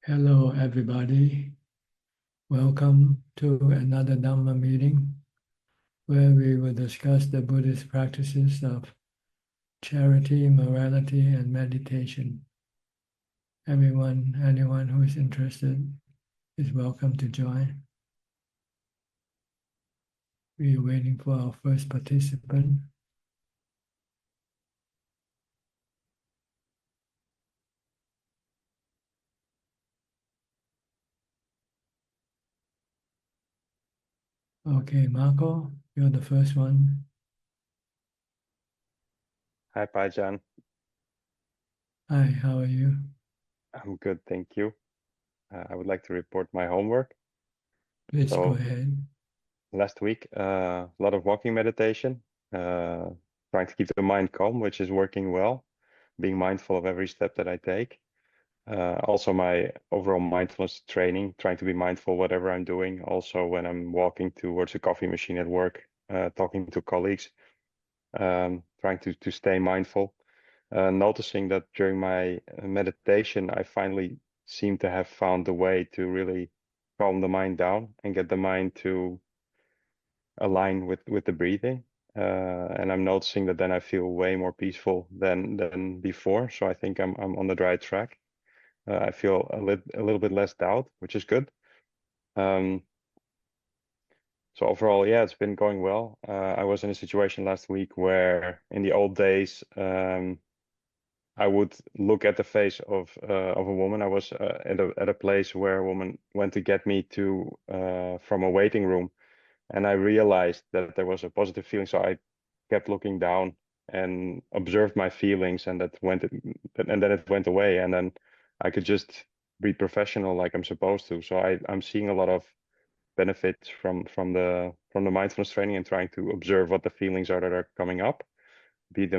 Hello, everybody. Welcome to another Dhamma meeting where we will discuss the Buddhist practices of charity, morality, and meditation. Anyone who is interested is welcome to join. We are waiting for our first participant. Okay, Marco, you're the first one. Hi, Ajahn. Hi, how are you? I'm good, thank you. I would like to report my homework. Please go So ahead. last week, a lot of walking meditation, uh, trying to keep the mind calm, which is working well, being mindful of every step that I take. Also my overall mindfulness training, trying to be mindful whatever I'm doing. Also when I'm walking towards a coffee machine at work, talking to colleagues, trying to stay mindful. Noticing that during my meditation, I finally seem to have found a way to really calm the mind down and get the mind to align with the breathing. And I'm noticing that then I feel way more peaceful than before. So I think I'm on the right track. I feel a little bit less doubt, which is good. Um, so overall, yeah, it's been going well. I was in a situation last week where in the old days, I would look at the face of a woman. I was at a place where a woman went to get me to from a waiting room, and I realized that there was a positive feeling. So I kept looking down and observed my feelings, and and then it went away, and then I could just be professional like I'm supposed to. So I'm seeing a lot of benefits from the mindfulness training and trying to observe what the feelings are that are coming up, be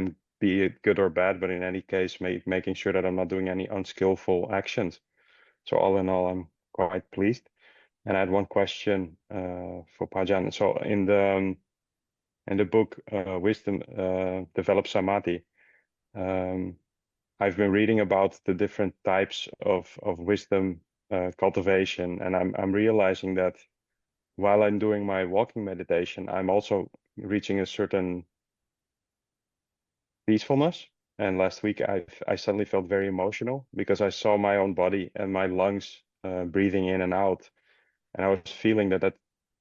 it good or bad, but in any case, making sure that I'm not doing any unskillful actions. So all in all, I'm quite pleased. And I had one question for Pajan. So in the book Wisdom Develops Samadhi, um, I've been reading about the different types of wisdom cultivation, and I'm realizing that while I'm doing my walking meditation, I'm also reaching a certain peacefulness. And last week, I suddenly felt very emotional because I saw my own body and my lungs breathing in and out, and I was feeling that that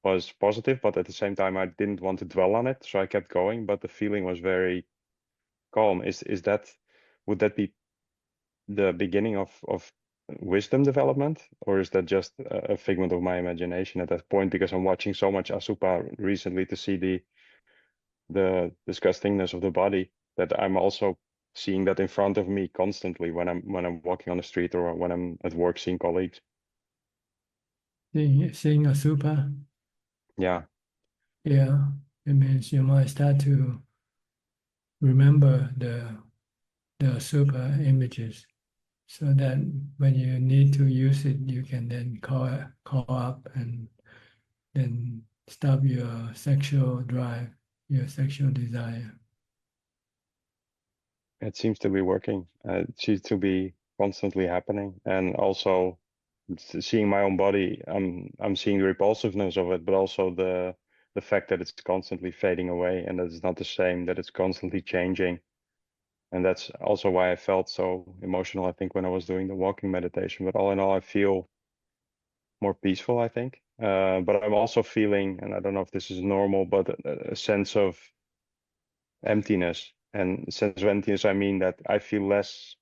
was positive, but at the same time, I didn't want to dwell on it, so I kept going. But the feeling was very calm. Is that would that be the beginning of wisdom development, or is that just a figment of my imagination at that point? Because I'm watching so much Asupa recently to see the disgustingness of the body, that I'm also seeing that in front of me constantly when I'm walking on the street or when I'm at work seeing colleagues. Seeing a super, Yeah, yeah, it means you might start to remember the super images so that when you need to use it, you can then call up and then stop your sexual drive, your sexual desire. it seems to be working. It seems to be constantly happening, and also seeing my own body, I'm seeing the repulsiveness of it, but also the fact that it's constantly fading away and that it's not the same, that it's constantly changing. And that's also why I felt so emotional, I think, when I was doing the walking meditation. But all in all, I feel more peaceful, I think. But I'm also feeling, and I don't know if this is normal, but a sense of emptiness. And sense of emptiness, I mean that I feel less,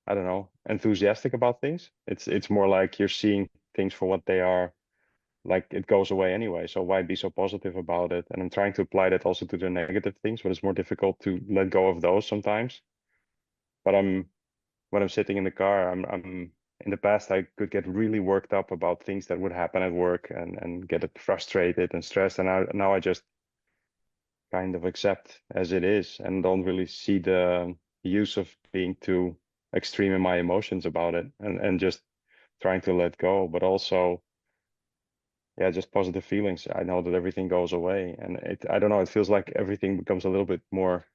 I don't know, enthusiastic about things. It's more like you're seeing things for what they are, like it goes away anyway. So why be so positive about it? And I'm trying to apply that also to the negative things, but it's more difficult to let go of those sometimes. But when I'm sitting in the car, I'm in the past I could get really worked up about things that would happen at work and get it frustrated and stressed. And now I just kind of accept as it is and don't really see the use of being too extreme in my emotions about it, and just trying to let go, but also, yeah, just positive feelings. I know that everything goes away, and I don't know, it feels like everything becomes a little bit more,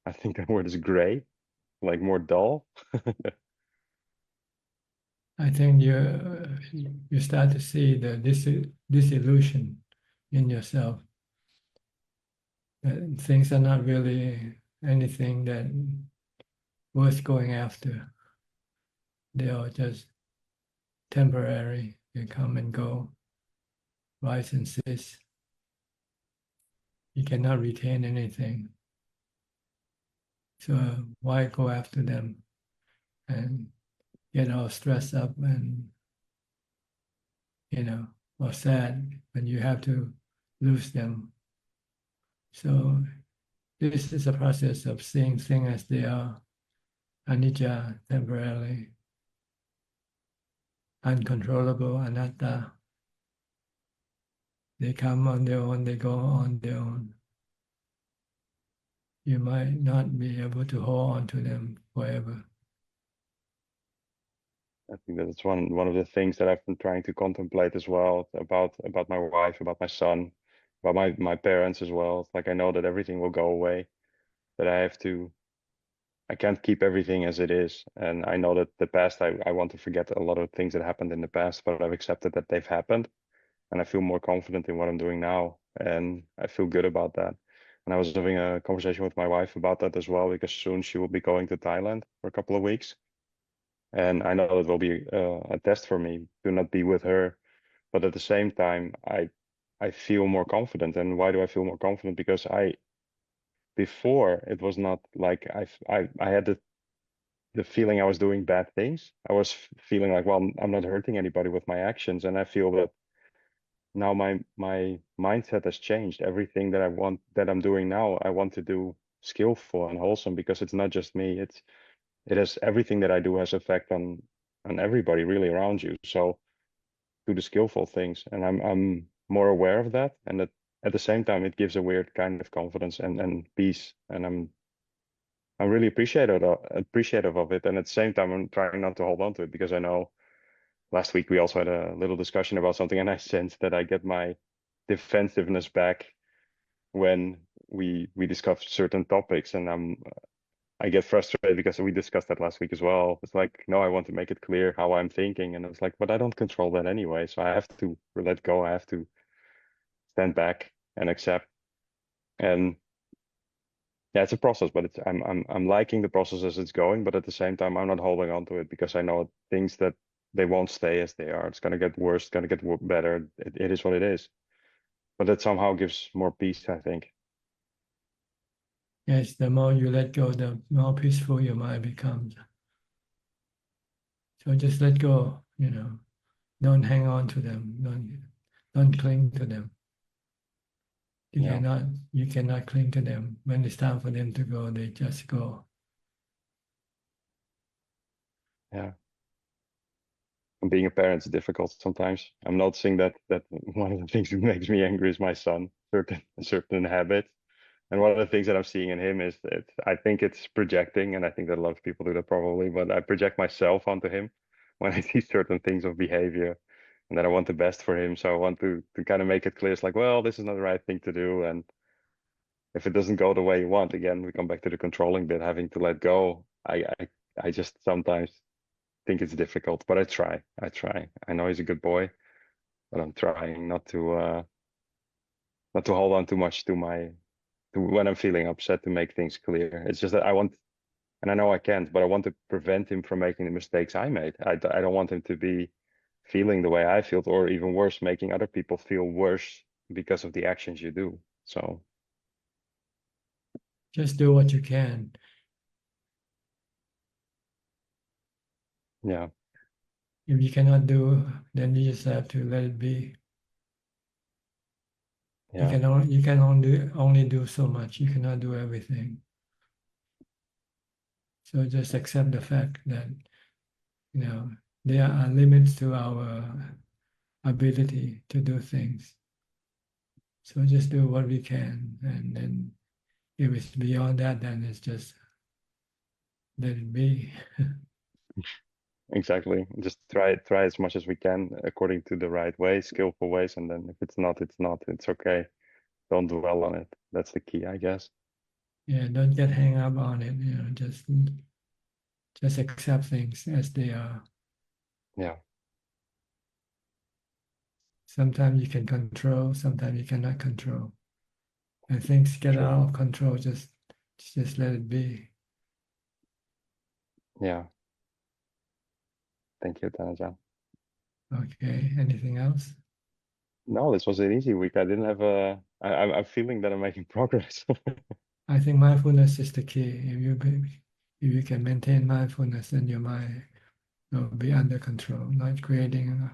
I think the word is gray, like more dull. I think you start to see the disillusion in yourself. That things are not really anything that worth going after. They are just temporary. They come and go, rise and cease. You cannot retain anything. So why go after them and get all stressed up and, or sad when you have to lose them? So this is a process of seeing things as they are, anicca, temporarily, uncontrollable, anatta. They come on their own, they go on their own. You might not be able to hold on to them forever. I think that's one of the things that I've been trying to contemplate as well about my wife, about my son, about my parents as well. It's like I know that everything will go away, that I can't keep everything as it is. And I know that the past, I want to forget a lot of things that happened in the past, but I've accepted that they've happened. And I feel more confident in what I'm doing now. And I feel good about that. And I was having a conversation with my wife about that as well, because soon she will be going to Thailand for a couple of weeks. And I know it will be a test for me to not be with her. But at the same time, I feel more confident. And why do I feel more confident? Because before it was not like I had the feeling I was doing bad things. I was feeling like, well, I'm not hurting anybody with my actions. And I feel that now my mindset has changed. Everything that I want, that I'm doing now, I want to do skillful and wholesome, because it's not just me. It has everything that I do has effect on everybody really around you. So do the skillful things, and I'm more aware of that, and that at the same time it gives a weird kind of confidence and peace, and I'm really appreciative of it, and at the same time I'm trying not to hold on to it, because I know last week we also had a little discussion about something, and I sense that I get my defensiveness back when we discuss certain topics, and I get frustrated because we discussed that last week as well. It's like, no, I want to make it clear how I'm thinking, and it's like, but I don't control that anyway, so I have to let go. I have to stand back and accept. And yeah, it's a process, but I'm liking the process as it's going, but at the same time I'm not holding on to it, because I know things that they won't stay as they are. It's going to get worse, it's going to get better. It is what it is. But that somehow gives more peace, I think. Yes, the more you let go, the more peaceful your mind becomes. So just let go, don't hang on to them, don't cling to them. You Yeah. cannot you cannot cling to them. When it's time for them to go, they just go. Yeah. And being a parent is difficult sometimes. I'm noticing that one of the things that makes me angry is my son, certain habits. And one of the things that I'm seeing in him is that I think it's projecting, and I think that a lot of people do that probably, but I project myself onto him when I see certain things of behavior, and that I want the best for him. So I want to kind of make it clear. It's like, well, this is not the right thing to do. And if it doesn't go the way you want, again, we come back to the controlling bit, having to let go. I just sometimes think it's difficult, but I try. I know he's a good boy, but I'm trying not to hold on too much to when I'm feeling upset, to make things clear. It's just that I want, and I know I can't, but I want to prevent him from making the mistakes I made. I don't want him to be feeling the way I feel, or even worse, making other people feel worse because of the actions you do. So Just do what you can. yeah, If you cannot do, then you just have to let it be. yeah, You can only do so much. You cannot do everything. So just accept the fact that there are limits to our ability to do things. So just do what we can, and then if it's beyond that, then it's just let it be. exactly. Just try as much as we can according to the right way, skillful ways, and then if it's not, it's not. It's okay. Don't dwell on it. That's the key, I guess. Yeah, don't get hung up on it. Just accept things as they are. Yeah, Sometimes you can control, sometimes you cannot control. And things get true. out of control, just let it be. Yeah. Thank you, Tanajan. Okay, anything else? No, this was an easy week. I didn't have a. I'm feeling that I'm making progress. I think mindfulness is the key. If you can maintain mindfulness, then your mind will be under control, not creating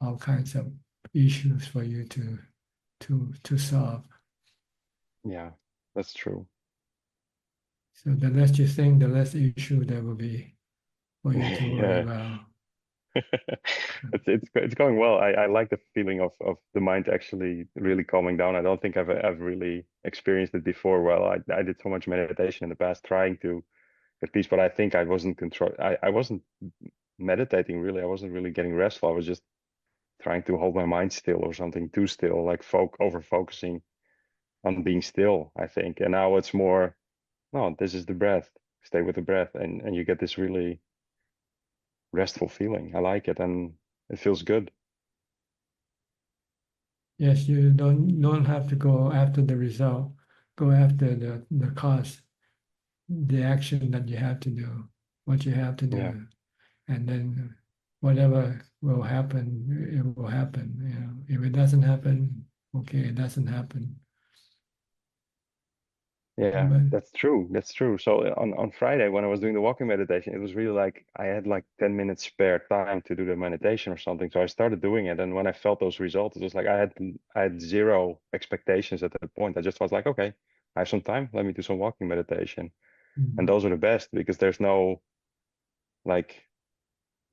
all kinds of issues for you to solve. Yeah, that's true. So the less you think, the less issue there will be for you to worry Yeah. about. It's going well. I like the feeling of the mind actually really calming down. I don't think I've ever really experienced it before. Well, I did so much meditation in the past trying to get peace, but I think I wasn't control. I wasn't meditating really. I wasn't really getting restful. I was just trying to hold my mind still or something too still, like over focusing on being still, I think. And now it's more, no, this is the breath. Stay with the breath, and you get this really restful feeling. I like it, and it feels good. Yes, you don't have to go after the result. Go after the cause, the action that you have to do, what you have to Yeah. do, and then whatever will happen, it will happen. You know, if it doesn't happen, okay, it doesn't happen. Yeah, But that's true. That's true. So on Friday when I was doing the walking meditation, it was really like I had like 10 minutes spare time to do the meditation or something. So I started doing it. And when I felt those results, it was like I had zero expectations at that point. I just was like, okay, I have some time. Let me do some walking meditation. And those are the best because there's no like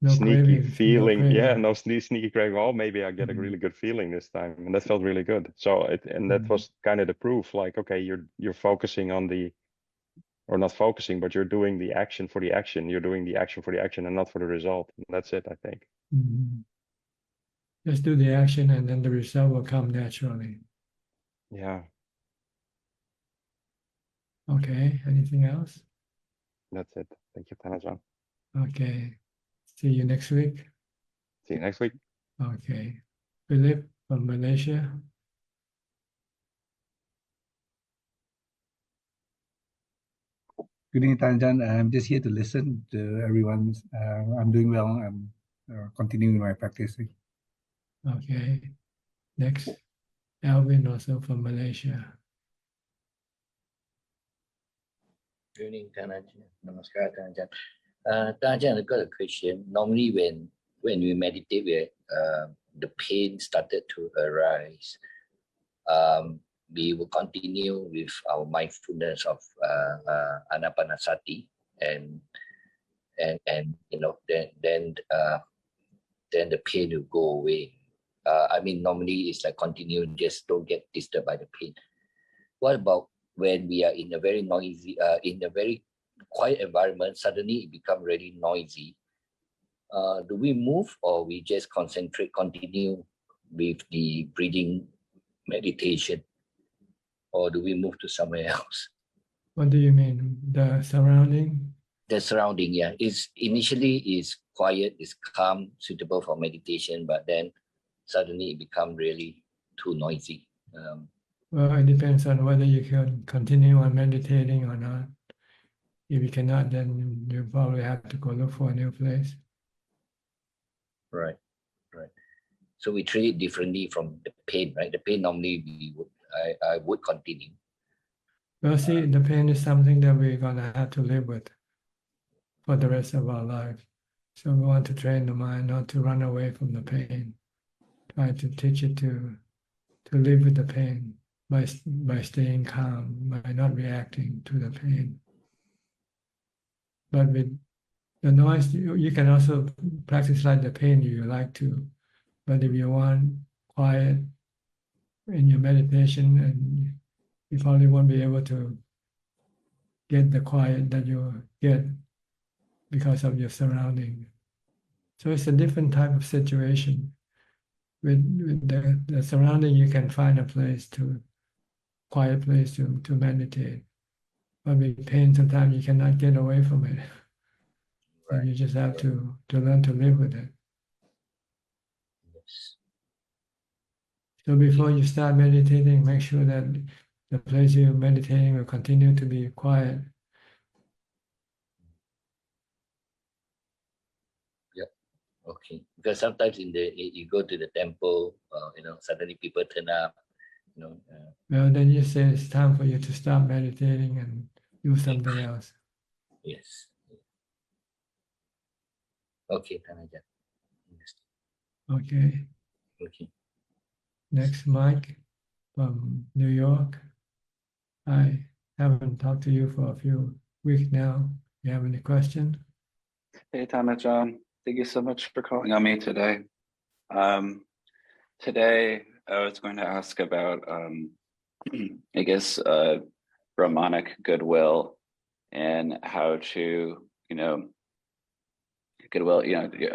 no sneaky cravings, no feeling. Yeah, craving. no sneaky craving. Oh, maybe I get a Mhm. really good feeling this time. And that felt really good. So that Mhm. was kind of the proof, like, okay, you're focusing on the or not focusing, but you're doing the action for the action. You're doing the action for the action and not for the result. And that's it, I think. Mhm. Just do the action and then the result will come naturally. Yeah, Okay, anything else? that's it. Thank you, Tanajan. Okay, see you next week. See you next week. Okay, Philip from Malaysia. Good evening, Tanjan. I'm just here to listen to everyone. I'm doing well. I'm continuing my practicing. Okay, next, Alvin also from Malaysia. Good evening, Tanajan. Namaskar, Tanajan. Tanajan, I've got a question. Normally, when we meditate, the pain started to arise. We will continue with our mindfulness of anapanasati, and then the pain will go away. I mean, normally it's like continue, just don't get disturbed by the pain. What about when we are in a very noisy, in a very quiet environment, suddenly it become really noisy? Do we move or we just continue with the breathing meditation, or do we move to somewhere else? What do you mean? The surrounding? The surrounding, yeah, is initially is quiet, is calm, suitable for meditation, but then suddenly it become really too noisy. Well, it depends on whether you can continue on meditating or not. If you cannot, then you probably have to go look for a new place. Right, right. So we treat it differently from the pain, right? The pain normally I would continue. Well, see, the pain is something that we're gonna have to live with for the rest of our life. So we want to train the mind not to run away from the pain. Try to teach it to live with the pain by staying calm, by not reacting to the pain. But with the noise, you can also practice like the pain you like to. But if you want quiet in your meditation, and you probably won't be able to get the quiet that you get because of your surrounding. So it's a different type of situation. With the surrounding, you can find a quiet place to meditate. But with pain, sometimes you cannot get away from it. So Right. you just have to learn to live with it. Yes. So before you start meditating, make sure that the place you're meditating will continue to be quiet. Okay. Because sometimes you go to the temple, suddenly people turn up, Well, then you say it's time for you to stop meditating and do something else. yes. Okay, Tanaja. Okay. Okay. Next, Mike from New York. I haven't talked to you for a few weeks now. You have any questions? Hey, Tana John. Thank you so much for calling on me today. Today, I was going to ask about, I guess, Brahmanic goodwill and how to, goodwill,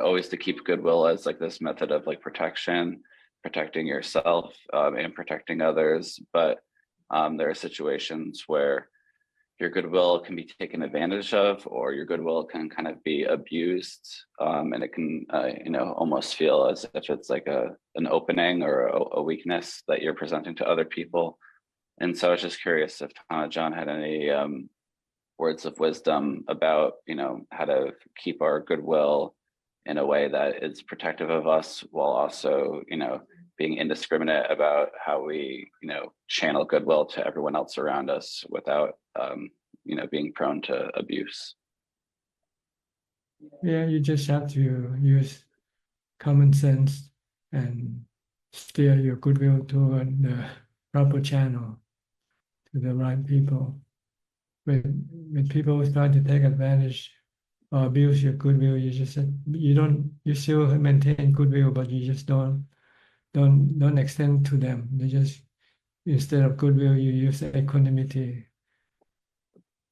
always to keep goodwill as like this method of like protection, protecting yourself and protecting others. But there are situations where your goodwill can be taken advantage of, or your goodwill can kind of be abused, and it can, almost feel as if it's like an opening or a weakness that you're presenting to other people. And so I was just curious if Tana John had any words of wisdom about, how to keep our goodwill in a way that is protective of us while also, being indiscriminate about how we, channel goodwill to everyone else around us without, being prone to abuse. Yeah, you just have to use common sense and steer your goodwill toward the proper channel, to the right people. With people who try to take advantage or abuse your goodwill, you still maintain goodwill, but you just don't extend to them. You just, instead of goodwill, you use equanimity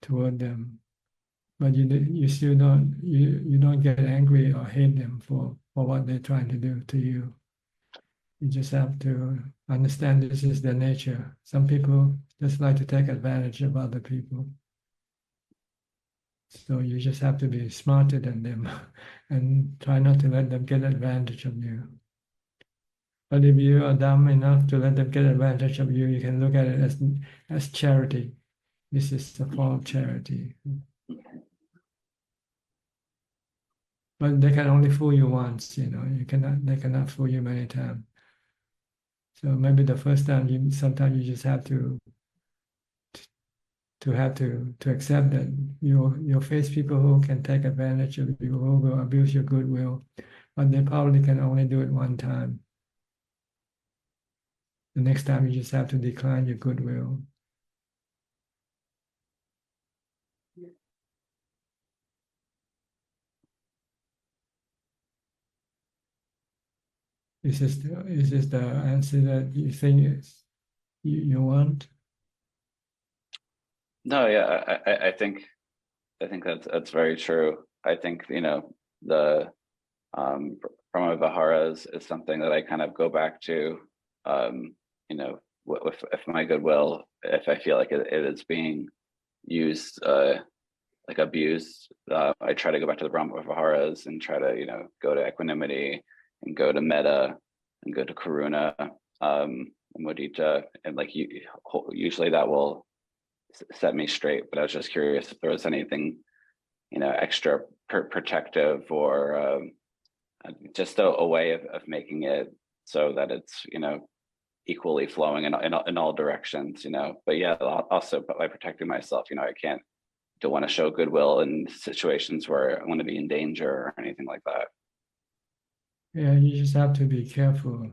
toward them. But you still don't get angry or hate them for what they're trying to do to you. You just have to understand this is their nature. Some people just like to take advantage of other people. So you just have to be smarter than them and try not to let them get advantage of you. But if you are dumb enough to let them get advantage of you, you can look at it as charity. This is a form of charity. But they can only fool you once, they cannot fool you many times. So maybe the first time sometimes you just have to accept that you'll face people who can take advantage of you, who will abuse your goodwill, but they probably can only do it one time. The next time you just have to decline your goodwill. Is this the answer that you think you want? No, yeah, I think that's very true. I think, the Brahma Viharas is something that I kind of go back to, if my goodwill, if I feel like it is being used, like abused, I try to go back to the Brahma Viharas and try to, go to equanimity and go to metta and go to karuna, and mudita, and like usually that will set me straight. But I was just curious if there was anything, extra protective or just a way of making it so that it's, equally flowing in all directions, but yeah, also by protecting myself, don't want to show goodwill in situations where I want to be in danger or anything like that. Yeah, you just have to be careful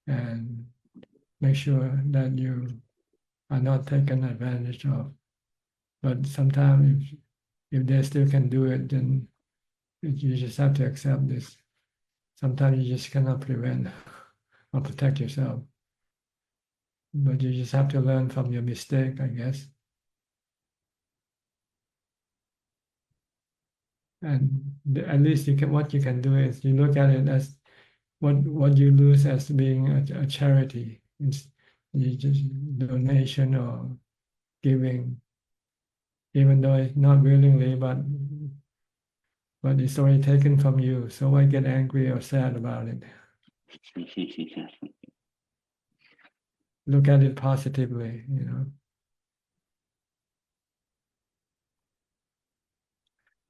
and make sure that you are not taken advantage of. But sometimes if they still can do it, then you just have to accept this. Sometimes you just cannot prevent or protect yourself. But you just have to learn from your mistake, I guess. And at least what you can do is you look at it as what you lose as being a charity. You just donation or giving, even though it's not willingly, but but it's already taken from you. So why get angry or sad about it? Look at it positively, you know.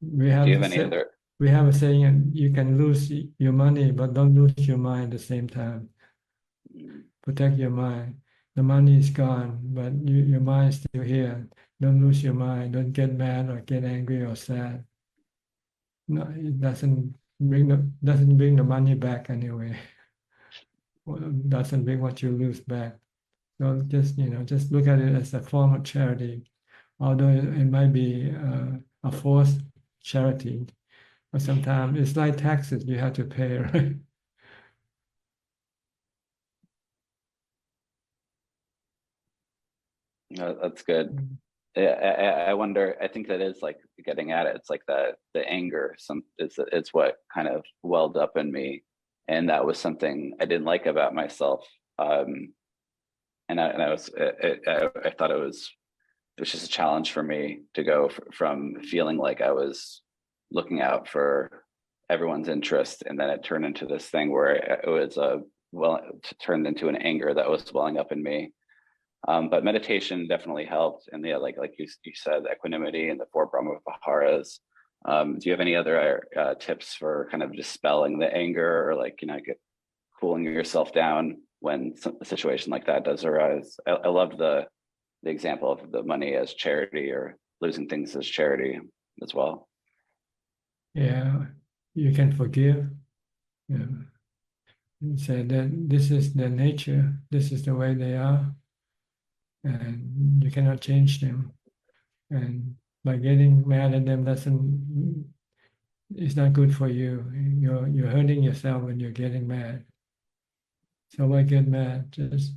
We have Do you have any other? we have a saying, you can lose your money, but don't lose your mind at the same time. Protect your mind. The money is gone, but your mind is still here. Don't lose your mind. Don't get mad or get angry or sad. No, it doesn't bring the money back anyway. Well, doesn't bring what you lose back. So just just look at it as a form of charity, although it might be a forced charity. But sometimes it's like taxes you have to pay, right? No, that's good. I wonder. I think that is like getting at it. It's like the anger. It's what kind of welled up in me, and that was something I didn't like about myself. And I thought it was just a challenge for me to go from feeling like I was looking out for everyone's interest, and then it turned into this thing where it was turned into an anger that was welling up in me. But meditation definitely helped, and yeah, like you said, equanimity and the four Brahma Viharas. Do you have any other tips for kind of dispelling the anger, or like cooling yourself down when a situation like that does arise? I loved the example of the money as charity, or losing things as charity as well. Yeah, you can forgive. Yeah. You say that this is their nature, this is the way they are, and you cannot change them. And by getting mad at them it's not good for you. You're hurting yourself when you're getting mad. So why get mad? Just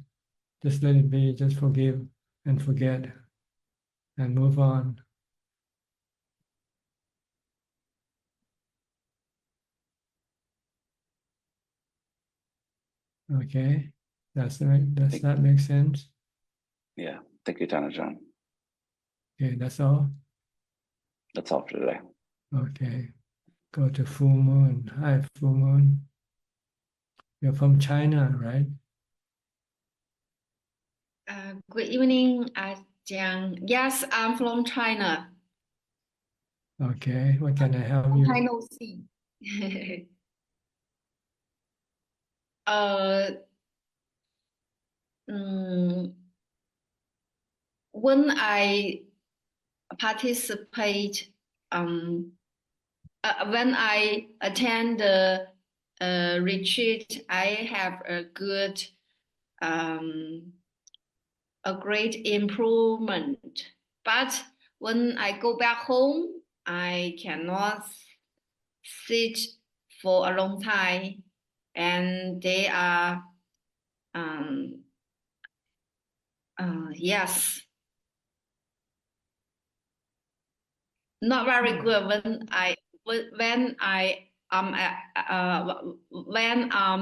let it be. Just forgive and forget, and move on. Okay, does that make sense? Yeah, thank you, Ajahn. Okay, that's all. That's all for today. Okay, go to full moon. Hi, full moon. You're from China, right? Good evening, Ajahn. Yes, I'm from China. Okay, what can I help you? China Sea. uh, when I participate, when I attend the retreat, I have a great improvement. But when I go back home, I cannot sit for a long time, and they are yes, not very good when I'm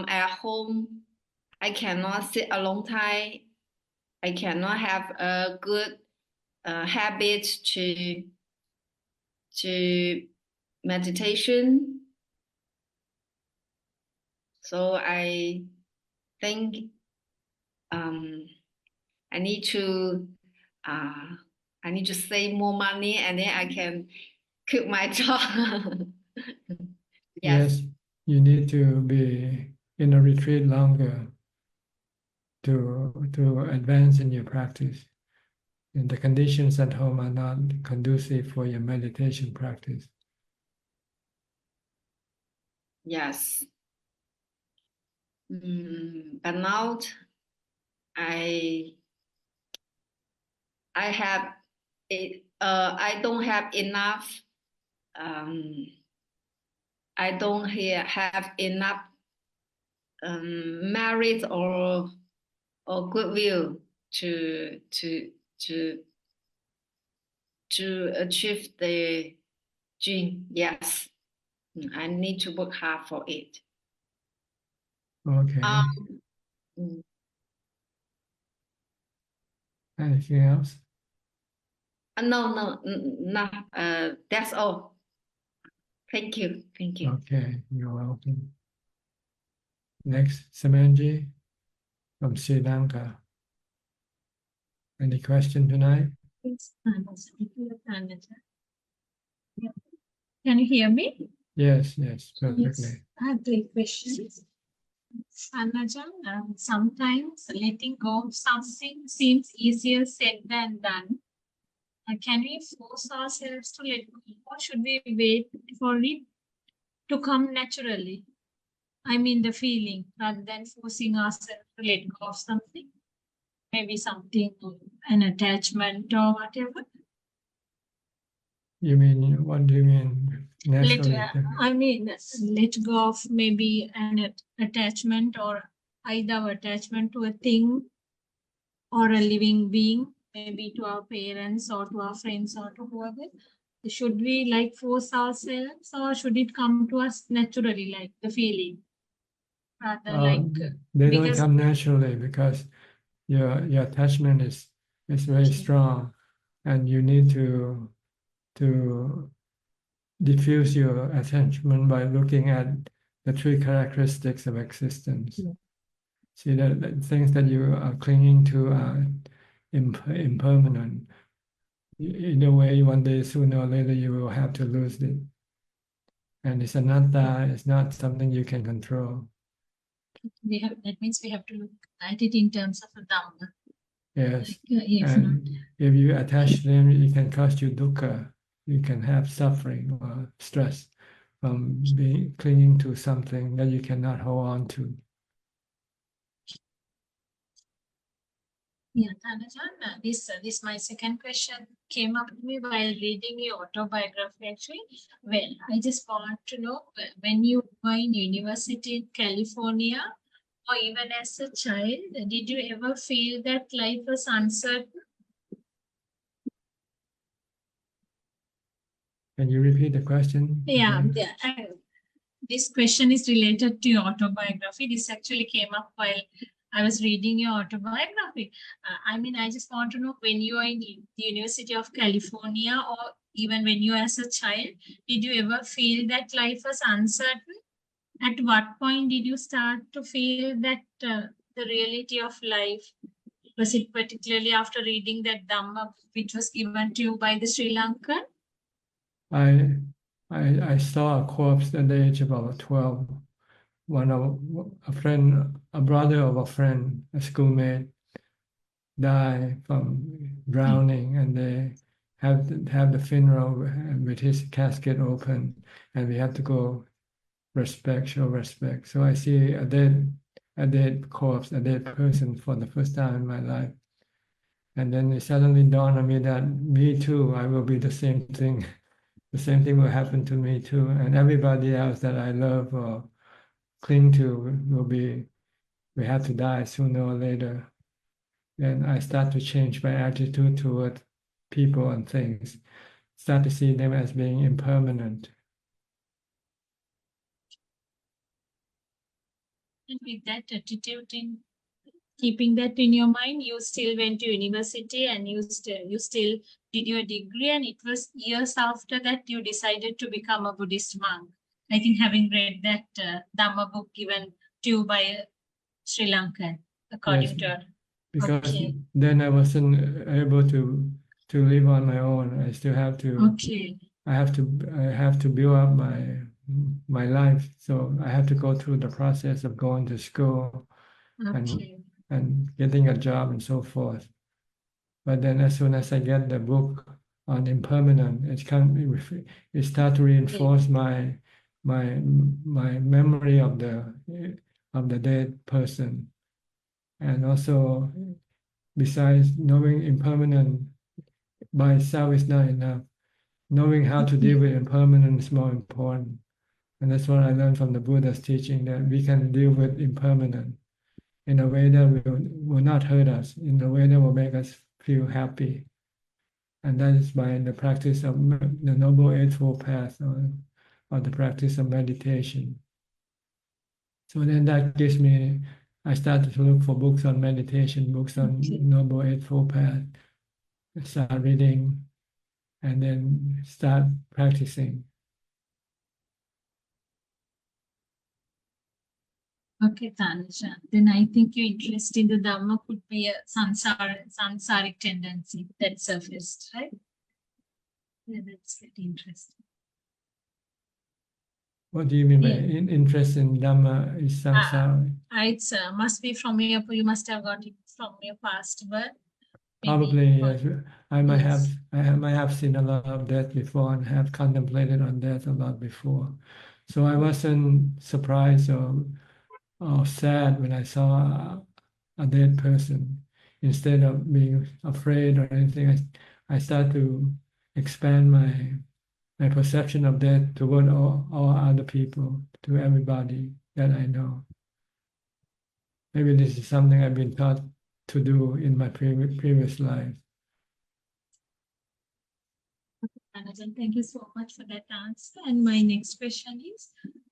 at home. I cannot sit a long time. I cannot have a good habit to meditation. So I think I need to save more money, and then I can quit my job. Yes, you need to be in a retreat longer to advance in your practice. And the conditions at home are not conducive for your meditation practice. Yes. But now I have it. I don't have enough. I don't have enough merit or goodwill to achieve the dream. Yes, I need to work hard for it. Okay. Anything else? No. That's all. Thank you. Thank you. Okay, you're welcome. Next, Samanji from Sri Lanka. Any question tonight? Yes, yeah. Can you hear me? Yes, Yes, perfectly. I have 3 questions. Anajan, sometimes letting go of something seems easier said than done. Can we force ourselves to let go, or should we wait for it to come naturally? I mean the feeling, rather than forcing ourselves to let go of something. Maybe something, an attachment or whatever. You mean, what do you mean? Naturally? Let go of maybe an attachment, or either attachment to a thing or a living being, maybe to our parents or to our friends or to whoever. Should we like force ourselves, or should it come to us naturally, like the feeling? Rather they don't come naturally because your attachment is very strong, and you need to diffuse your attachment by looking at the 3 characteristics of existence. Yeah. See that the things that you are clinging to are impermanent. In a way, one day, sooner or later, you will have to lose it. And it's anatta, it's not something you can control. That means we have to look at it in terms of a Dhamma. Yes. Yes, And if you attach them, it can cause you dukkha. You can have suffering or stress from clinging to something that you cannot hold on to. Yeah, Tanajan, this my second question came up to me while reading your autobiography actually. Well, I just want to know, when you were in university in California, or even as a child, did you ever feel that life was uncertain? Can you repeat the question? Yeah, this question is related to your autobiography. This actually came up while I was reading your autobiography. I just want to know, when you are in the University of California, or even when you were as a child, did you ever feel that life was uncertain? At what point did you start to feel that the reality of life? Was it particularly after reading that Dhamma, which was given to you by the Sri Lankan? I saw a corpse at the age of about 12. A brother of a friend, a schoolmate, died from drowning, and they have the funeral with his casket open, and we have to go show respect. So I see a dead corpse, a dead person for the first time in my life. And then it suddenly dawned on me that me too, I will be the same thing. The same thing will happen to me too. And everybody else that I love or cling to we have to die sooner or later. Then I start to change my attitude toward people and things. Start to see them as being impermanent. And with that attitude, keeping that in your mind, you still went to university, and you still did your degree, and it was years after that you decided to become a Buddhist monk. I think, having read that Dhamma book given to you by Sri Lanka, according to her. Because then I wasn't able to live on my own. I still have to. I have to build up my life. So I have to go through the process of going to school and getting a job and so forth. But then as soon as I get the book on impermanent, it starts to reinforce my memory of the dead person. And also, besides knowing impermanent by itself is not enough. Knowing how to deal with impermanence is more important. And that's what I learned from the Buddha's teaching, that we can deal with impermanent in a way that will not hurt us, in a way that will make us feel happy. And that is by the practice of the Noble Eightfold Path, or the practice of meditation. So then that gives me, I started to look for books on meditation, books on Noble Eightfold Path, start reading, and then start practicing. Okay, Tanisha. Then I think your interest in the Dhamma could be a sansaric tendency that surfaced, right? Yeah, that's very interesting. What do you mean by Yeah. interest in Dhamma is samsara? It's must be from your, you must have got it from your past birth. maybe. Probably, yes. I might have, Yes. might have seen a lot of death before and have contemplated on death a lot before. So I wasn't surprised or sad when I saw a dead person. Instead of being afraid or anything, I start to expand my perception of death toward all other people, to everybody that I know. Maybe this is something I've been taught to do in my previous life. Ajahn, thank you so much for that answer. And my next question is,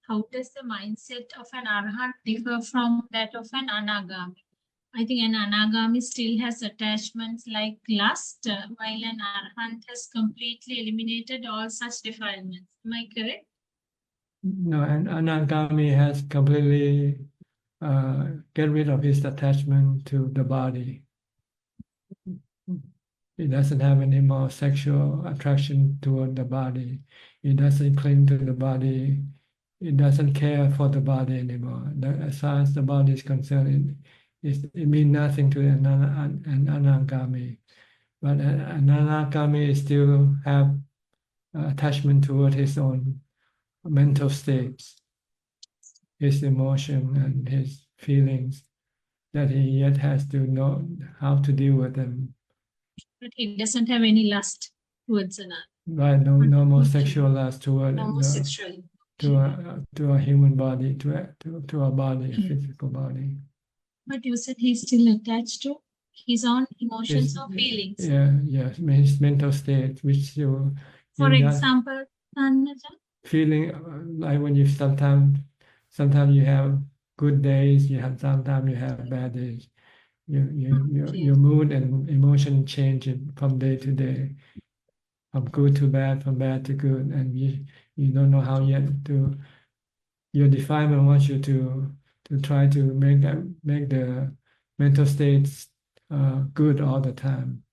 how does the mindset of an arhat differ from that of an anagami? I think an anagami still has attachments like lust, while an arhat has completely eliminated all such defilements. Am I correct? No, an anagami has completely get rid of his attachment to the body. He doesn't have any more sexual attraction toward the body. He doesn't cling to the body. He doesn't care for the body anymore. As far as the body is concerned, it means nothing to an anagami. But an anagami still have attachment toward his own mental states, his emotion and his feelings, that he yet has to know how to deal with them. But he doesn't have any lust towards another. Right, no more sexual lust toward No more sexual. to a human body, to a body, a physical body. But you said he's still attached to his own emotions or feelings. Yeah, yes, his mental state, which you. For example, feeling like when you sometimes you have good days, sometimes you have bad days. Your mood and emotion change from day to day, from good to bad, from bad to good, and you don't know how yet to. Your defilement wants you to try to make the mental states good all the time,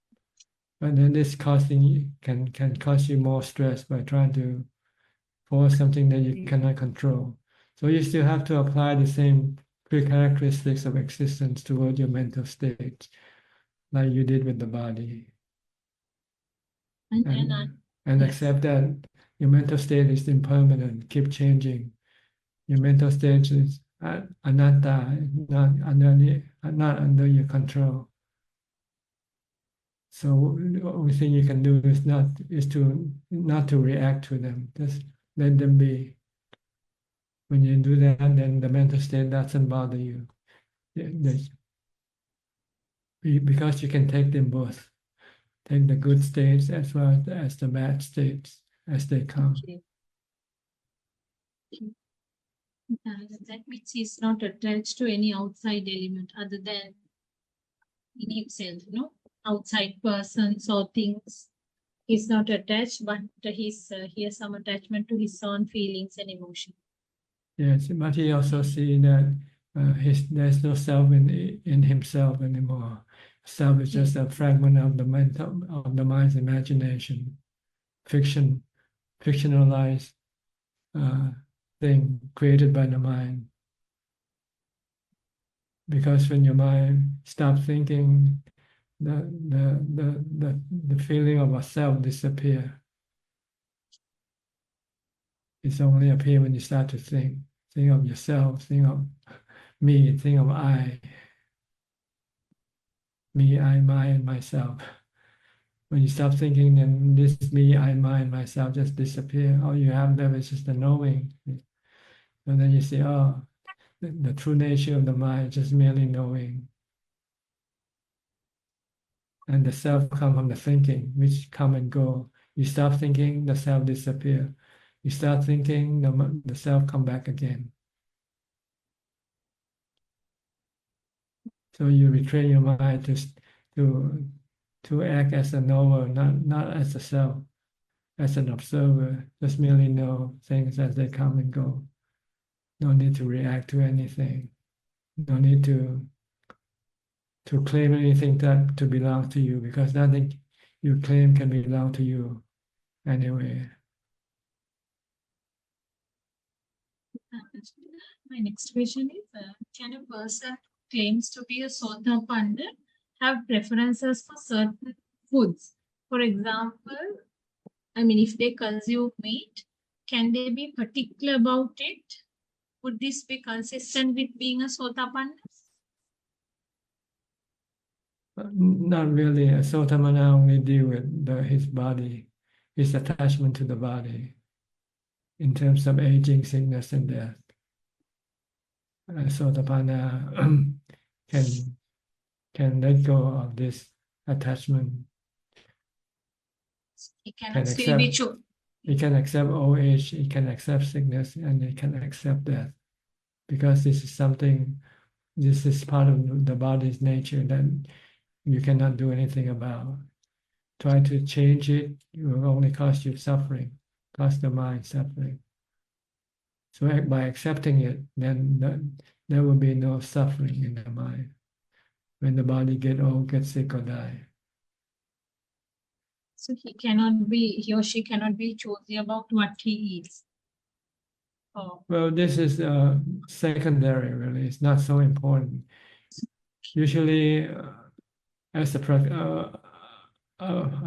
but then this can cause you more stress by trying to force something that you cannot control. So you still have to apply the same characteristics of existence toward your mental state, like you did with the body. And accept that your mental state is impermanent, keep changing. Your mental state is anatta, not under your control. So the only thing you can do is not to react to them. Just let them be. When you do that, then the mental state doesn't bother you. Because you can take them both. Take the good states as well as the bad states as they come. Okay. That means he's not attached to any outside element other than in himself, outside persons or things. He's not attached, but he has some attachment to his own feelings and emotions. Yes, but he also sees that there's no self in himself anymore. Self is just a fragment of the mind's imagination, fictionalized thing created by the mind. Because when your mind stops thinking, the feeling of a self disappears. It's only appear when you start to think of yourself, think of me, think of I, my, and myself. When you stop thinking, then this me, I, my, and myself just disappear. All you have there is just the knowing. And then you see, oh, the true nature of the mind is just merely knowing. And the self comes from the thinking, which come and go. You stop thinking, the self disappear. You start thinking, the self come back again. So you retrain your mind to act as a knower, not as a self, as an observer. Just merely know things as they come and go. No need to react to anything. No need to claim anything that to belong to you, because nothing you claim can belong to you anyway. My next question is, can a person who claims to be a Sotapanna have preferences for certain foods? For example, I mean, if they consume meat, can they be particular about it? Would this be consistent with being a Sotapanna? Not really. A Sotamana only deal with his body, his attachment to the body, in terms of aging, sickness, and death. Sotapanna can let go of this attachment. He cannot still be true. He can accept old age, he can accept sickness, and he can accept death, because this is part of the body's nature that you cannot do anything about. Try to change it, it will only cause you suffering, cause the mind suffering. So by accepting it, then there will be no suffering in the mind when the body get old, get sick, or die. So he or she cannot be choosy about what he eats. Oh. Well, this is secondary, really. It's not so important. Usually, as a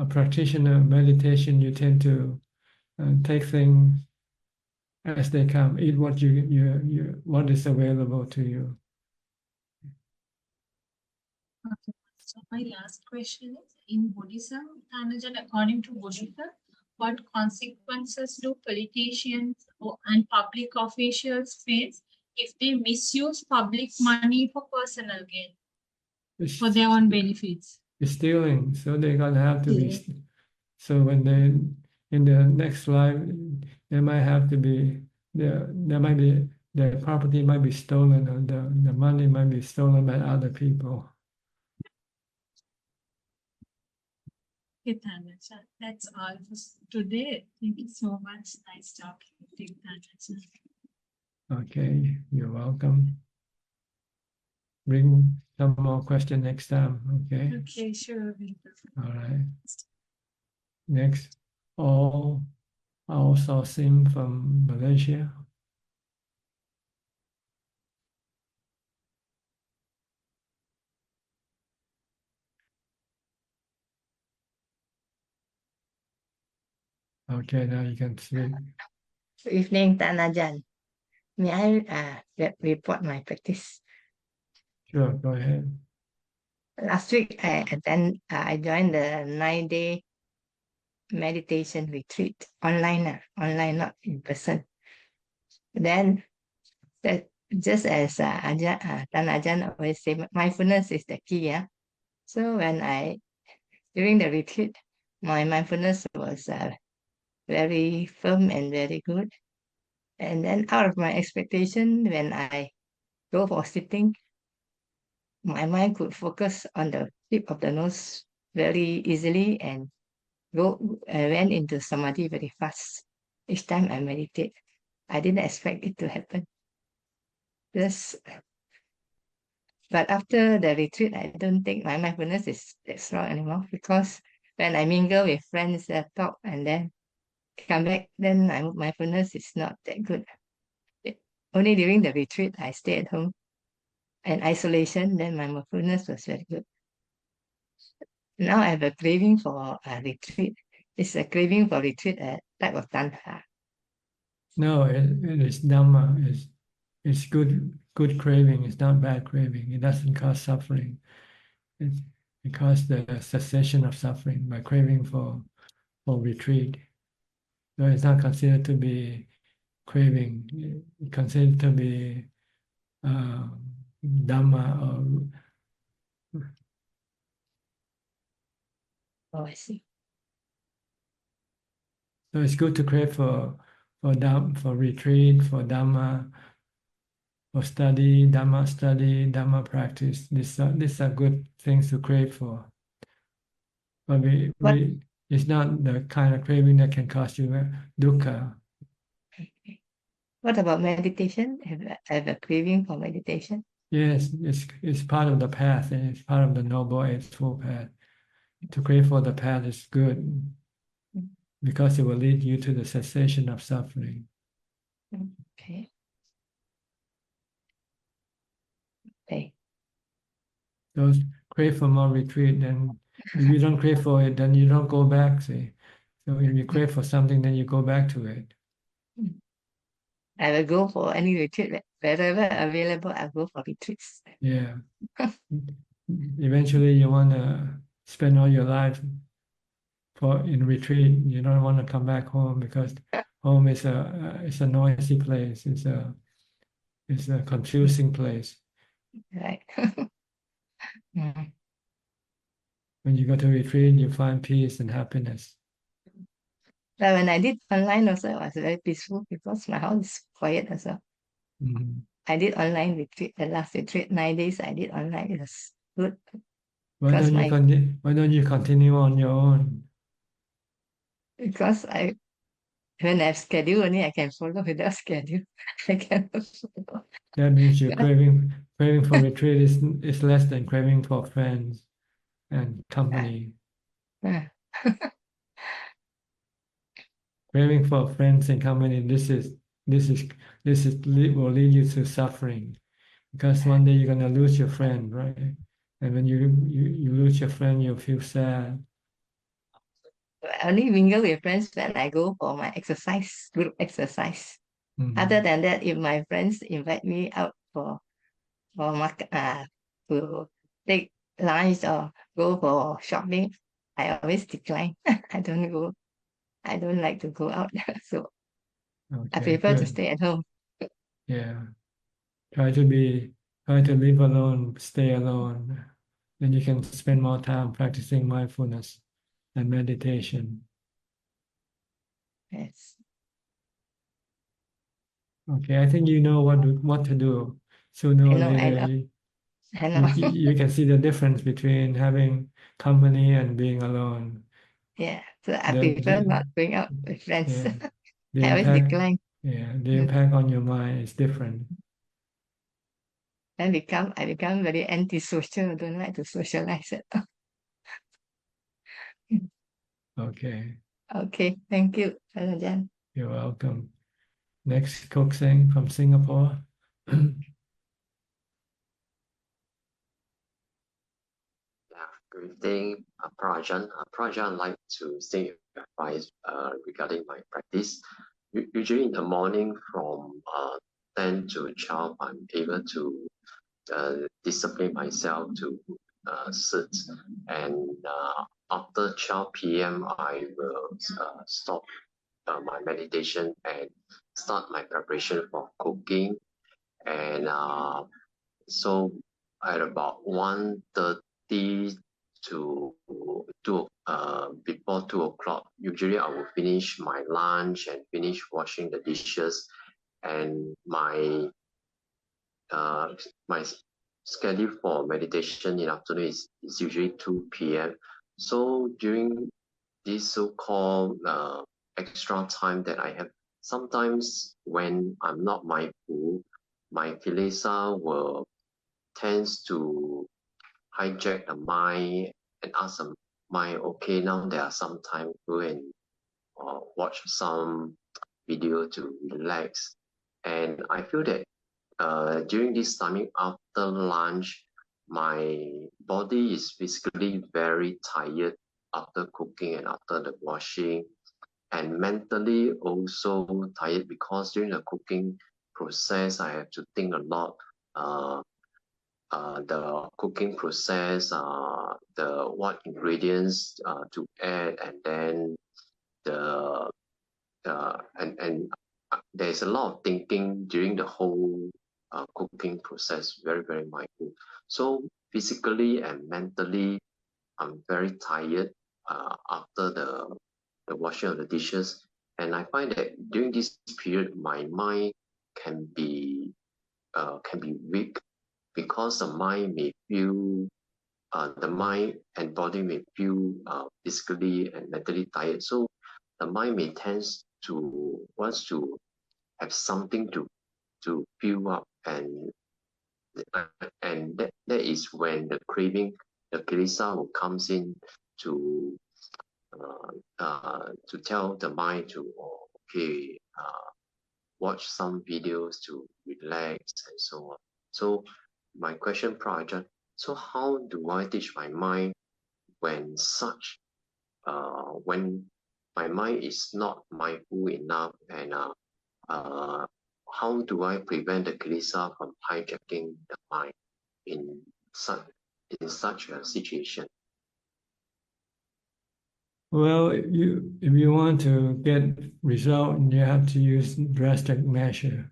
practitioner of meditation, you tend to take things as they come. Eat what what is available to you. Okay. So my last question is, in Buddhism, Ajahn, according to Buddhism, what consequences do politicians and public officials face if they misuse public money for personal gain, for their own benefits? It's stealing, so they're gonna have to be. So when they in the next life, they might have to be their property might be stolen, or the money might be stolen by other people. Okay, Ajahn, that's all for today. Thank you so much. Nice talking to you, Ajahn. Okay, you're welcome. Bring some more question next time. Okay. Okay, sure. All right. Next, all Sim from Malaysia. Okay, now you can speak. Good evening, Ajahn. May I report my practice? Sure, go ahead. Last week, I joined the 9-day meditation retreat online, not in person. Then, just as Ajahn always say, mindfulness is the key. Yeah. So during the retreat, my mindfulness was very firm and very good. And then out of my expectation, when I go for sitting, my mind could focus on the tip of the nose very easily and went into samadhi very fast. Each time I meditate, I didn't expect it to happen. But after the retreat, I don't think my mindfulness is that strong anymore, because when I mingle with friends, talk, and then come back, then my mindfulness is not that good. Only during the retreat, I stay at home and isolation, then my mindfulness was very good. Now I have a craving for a retreat. It's a craving for retreat, a type of tanha. No, it is Dhamma. It's good craving. It's not bad craving. It doesn't cause suffering. It causes the cessation of suffering by craving for retreat. So it's not considered to be craving. It's considered to be Dhamma. Oh, I see. So it's good to crave for retreat, for Dhamma, for study, Dhamma practice. These are good things to crave for. But it's not the kind of craving that can cause you dukkha. Okay. What about meditation? I have a craving for meditation. Yes, it's part of the path, and it's part of the Noble Eightfold Path. To crave for the path is good because it will lead you to the cessation of suffering. Okay. Okay. Those crave for more retreat, then if you don't crave for it, then you don't go back, see. So if you crave for something, then you go back to it. I will go for any retreat wherever available. I'll go for retreats. Yeah. Eventually, you want to spend all your life in retreat. You don't want to come back home because home is a noisy place. It's a confusing place. Right. Mm. When you go to retreat, you find peace and happiness. But when I did online also, it was very peaceful because my house is quiet also. Mhm. I did online retreat, the last retreat, 9 days I did online. It was good. Why Because don't you continue on your own? Because when I have schedule only I can follow. Without schedule, I cannot follow. That means you're craving for retreat is less than craving for friends and company. Ah. Craving for friends and company, this will lead you to suffering, because one day you're gonna lose your friend, right? And when you lose your friend, you'll feel sad. I only mingle with friends when I go for my exercise, group exercise. Other than that, if my friends invite me out to take lunch or go for shopping, I always decline. I don't go. I don't like to go out. So I Okay, prefer to good. stay at home. Yeah. Try to live alone, stay alone. Then you can spend more time practicing mindfulness and meditation. Yes. Okay, I think you know what to do. Sooner or I later, know. I know. you can see the difference between having company and being alone. Yeah. So I The, prefer the, not going out with friends. yeah, the I always impact, decline. the impact on your mind is different. I become very antisocial. Don't like to socialize at all. Okay, Okay. Thank you, Ajahn. you're welcome. Next, Kok Seng from Singapore. Good evening, Prajan. Prajan, I'd like to say advice regarding my practice. Usually in the morning from 10 to 12, I'm able to discipline myself to sit. And after 12 p.m., I will stop my meditation and start my preparation for cooking. And so at about 1:30 to before 2 o'clock, usually I will finish my lunch and finish washing the dishes. And my schedule for meditation in afternoon is usually 2 p.m. So during this so-called extra time that I have, sometimes when I'm not mindful, my kilesa will tends to hijack the mind and ask the mind, okay, now there are some time, go and watch some video to relax. And I feel that during this timing after lunch, my body is physically very tired after cooking and after the washing, and mentally also tired because during the cooking process, I have to think a lot. The cooking process, the what ingredients to add, and then the and there's a lot of thinking during the whole cooking process. Very very mindful. So physically and mentally, I'm very tired after the washing of the dishes, and I find that during this period, my mind can be weak because the mind and body may feel physically and mentally tired. So the mind may tends to wants to have something to fill up, and and that is when the craving, the kilesa will comes in to tell the mind to watch some videos to relax and so on. So my question, Prajan, so how do I teach my mind when when my mind is not mindful enough, and how do I prevent the kilesa from hijacking the mind in such a situation? Well, if you want to get result, you have to use drastic measure.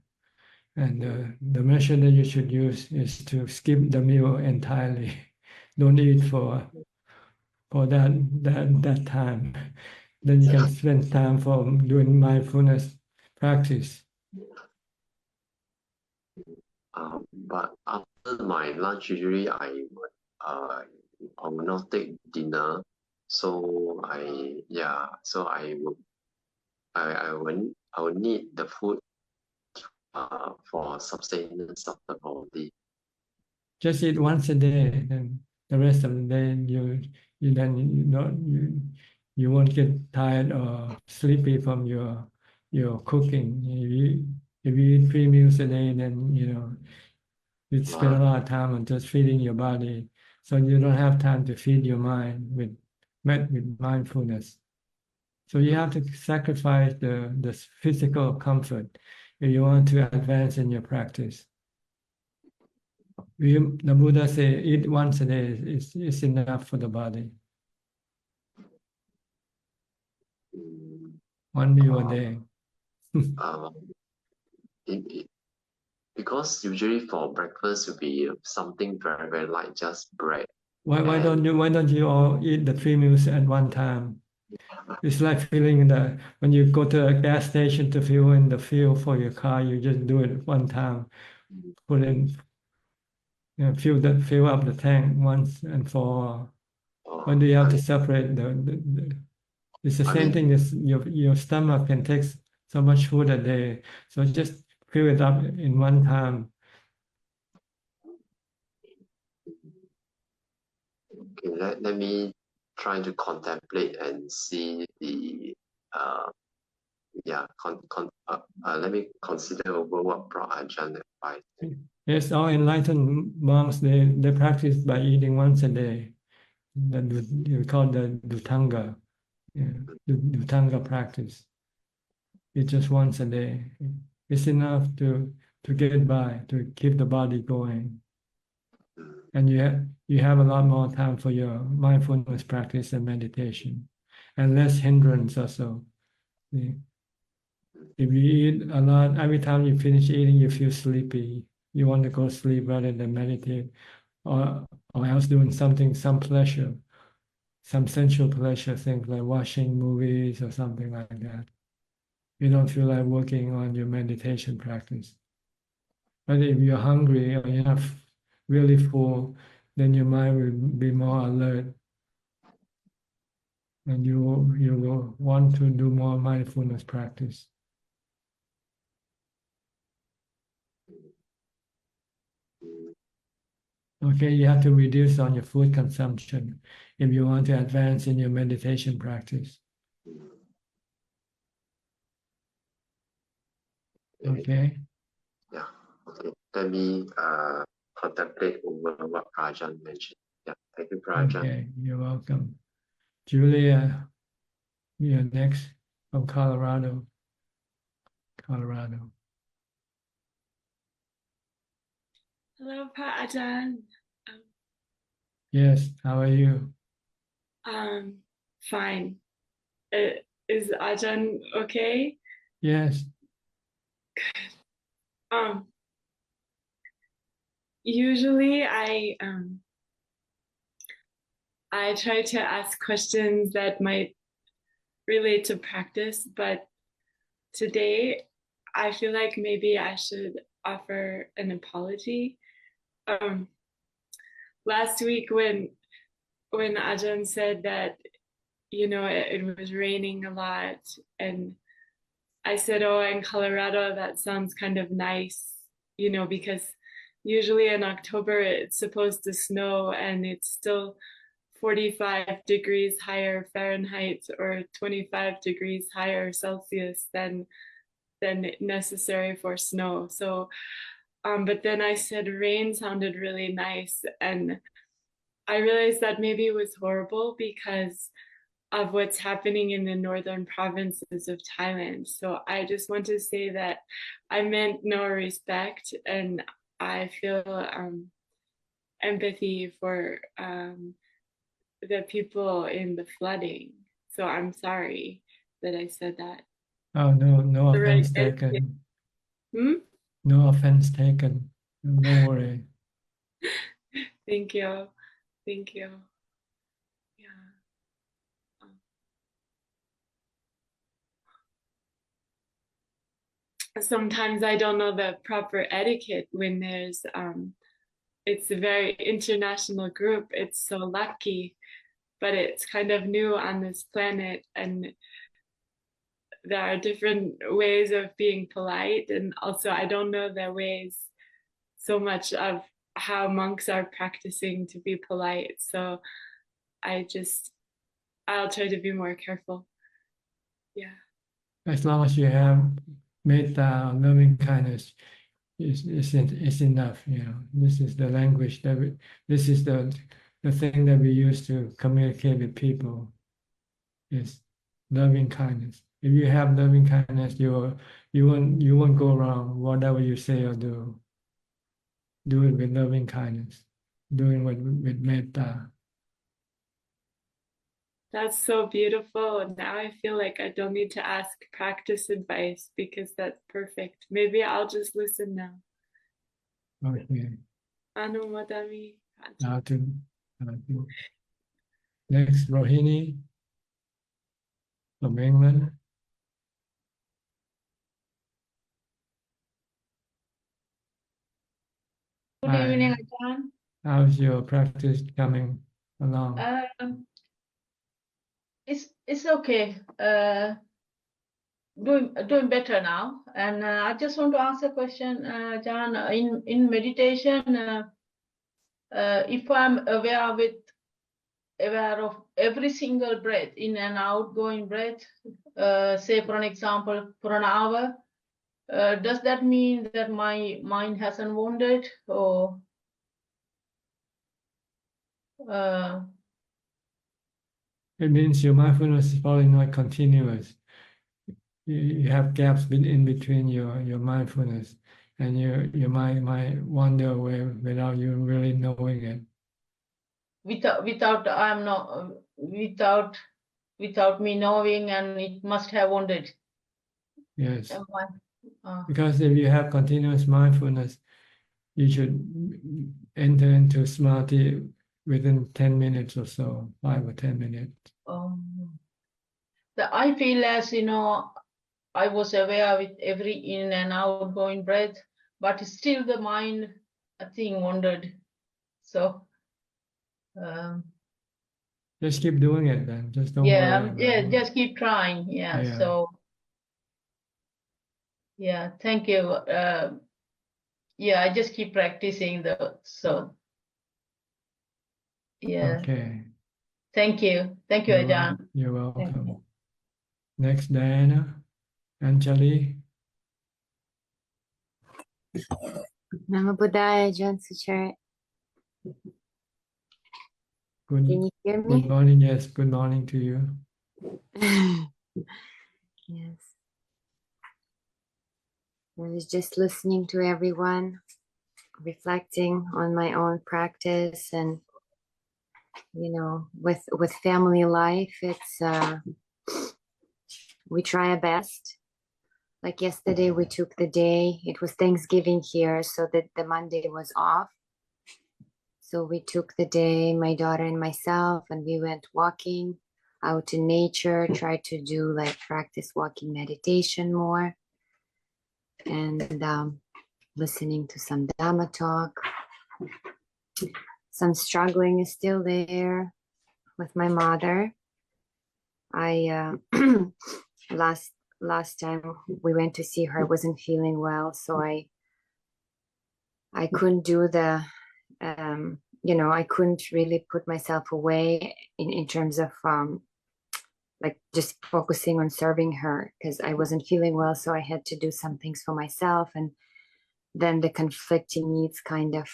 And the measure that you should use is to skip the meal entirely. Don't eat for that time. Then you can spend time for doing mindfulness practice. But after my lunch, usually I will not take dinner. So I will need the food for sustenance of the body. Just eat once a day, and the rest of the day you won't get tired or sleepy from your cooking. If you eat 3 meals a day, then you spend a lot of time on just feeding your body, so you don't have time to feed your mind with mindfulness. So you have to sacrifice the physical comfort if you want to advance in your practice. The Buddha said, eat once a day is enough for the body. One meal a day. Because usually for breakfast will be something very, very light, just bread. Why don't you all eat the 3 meals at one time? It's like filling when you go to a gas station to fill in the fuel for your car, you just do it one time. Put in, fill up the tank once and for all. When do you have to separate it's the same thing as your stomach can take so much food a day. So just fill it up in one time. Okay, let me try to contemplate and see the let me consider over what Ajahn advised. Yes, all enlightened monks they practice by eating once a day. You call the Dhutanga, the Dhutanga practice. It's just once a day. It's enough to get by, to keep the body going. And you have a lot more time for your mindfulness practice and meditation, and less hindrance also. See? If you eat a lot, every time you finish eating, you feel sleepy. You want to go to sleep rather than meditate, or else doing some pleasure, some sensual pleasure, things like watching movies or something like that. You don't feel like working on your meditation practice. But if you're hungry or you're not really full, then your mind will be more alert, and you will want to do more mindfulness practice. Okay, you have to reduce on your food consumption if you want to advance in your meditation practice. Okay? Yeah, okay. Let me contemplate over what Prajan mentioned. Yeah, thank you, Prajan. Okay, you're welcome. Julia, you're next from Colorado. Hello, Pa Ajahn. Yes, how are you? Fine. Is Ajahn okay? Yes. Good. Usually I try to ask questions that might relate to practice, but today I feel like maybe I should offer an apology. Last week when Ajahn said that, it was raining a lot, and I said, oh, in Colorado, that sounds kind of nice, because usually in October it's supposed to snow and it's still 45 degrees higher Fahrenheit or 25 degrees higher Celsius than necessary for snow. So, but then I said rain sounded really nice, and I realized that maybe it was horrible because of what's happening in the northern provinces of Thailand. So I just want to say that I meant no respect, and I feel empathy for the people in the flooding. So I'm sorry that I said that. Oh, no The right offense taken. Hmm? No offense taken. Don't worry. Thank you. Thank you. Yeah. Sometimes I don't know the proper etiquette when there's it's a very international group. It's so lucky, but it's kind of new on this planet, and there are different ways of being polite, and also I don't know the ways so much of how monks are practicing to be polite. So I'll try to be more careful. Yeah. As long as you have metta, loving kindness, is enough. You know, this is the language this is the thing that we use to communicate with people. Is loving kindness. If you have loving kindness, you won't go wrong. Whatever you say or do, do it with loving kindness. Do it with metta. That's so beautiful. And now I feel like I don't need to ask practice advice because that's perfect. Maybe I'll just listen now. Okay. Anumodami. Sadhu. Next, Rohini from England. Good Hi. evening, Ajahn. How's your practice coming along? It's okay. Doing better now. And I just want to ask a question, Ajahn. In meditation, if I'm aware of every single breath, in and outgoing breath, say for an example, for an hour, does that mean that my mind hasn't wandered, or It means your mindfulness is probably not continuous. You have gaps in between your mindfulness, and your mind might wander away without you really knowing it. Without me knowing, and it must have wandered. Yes. Because if you have continuous mindfulness, you should enter into samadhi within 10 minutes or so, 5 or 10 minutes. I feel as, I was aware with every in and outgoing breath, but still the mind, I think, wandered. So just keep doing it then. Just don't worry. Just keep trying. So thank you. I just keep practicing Okay. Thank you, Ajahn. You're welcome. Next, Diana, Anjali. Namo Buddhaya, Ajahn Suchart. Can you hear me? Good morning. Yes, good morning to you. Yes. I was just listening to everyone, reflecting on my own practice, and with family life, it's we try our best. Like yesterday, we took the day. It was Thanksgiving here, so that the Monday was off. So we took the day, my daughter and myself, and we went walking out in nature, tried to do practice walking meditation more, and listening to some Dhamma talk. Some struggling is still there with my mother. I last time we went to see her, wasn't feeling well, so I I couldn't do the, I couldn't really put myself away in terms of like just focusing on serving her because I wasn't feeling well. So I had to do some things for myself. And then the conflicting needs kind of,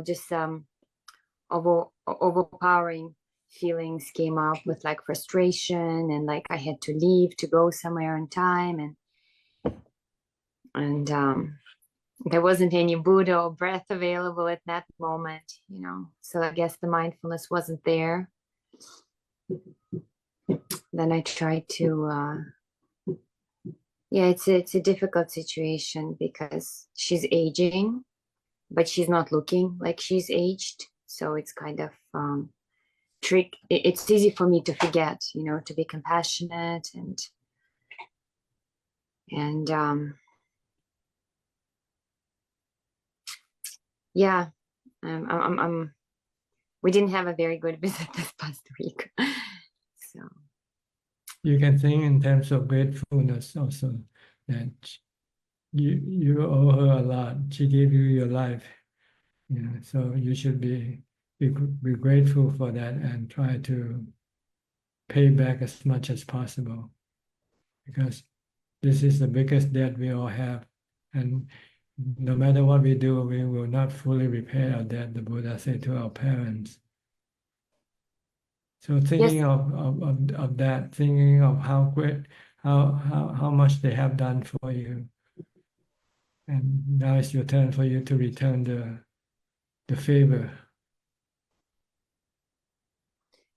just overpowering feelings came up with like frustration and like I had to leave to go somewhere on time. And there wasn't any Buddha or breath available at that moment, so I guess the mindfulness wasn't there. Then I tried to, it's a difficult situation because she's aging, but she's not looking like she's aged. So it's kind of it's easy for me to forget, to be compassionate and we didn't have a very good visit this past week. So you can think in terms of gratefulness also, that you owe her a lot. She gave you your life, so you should be grateful for that and try to pay back as much as possible, because this is the biggest debt we all have, and no matter what we do, we will not fully repay our debt, the Buddha said to our parents. So thinking of that, thinking of how great, how much they have done for you, and now it's your turn for you to return the favor.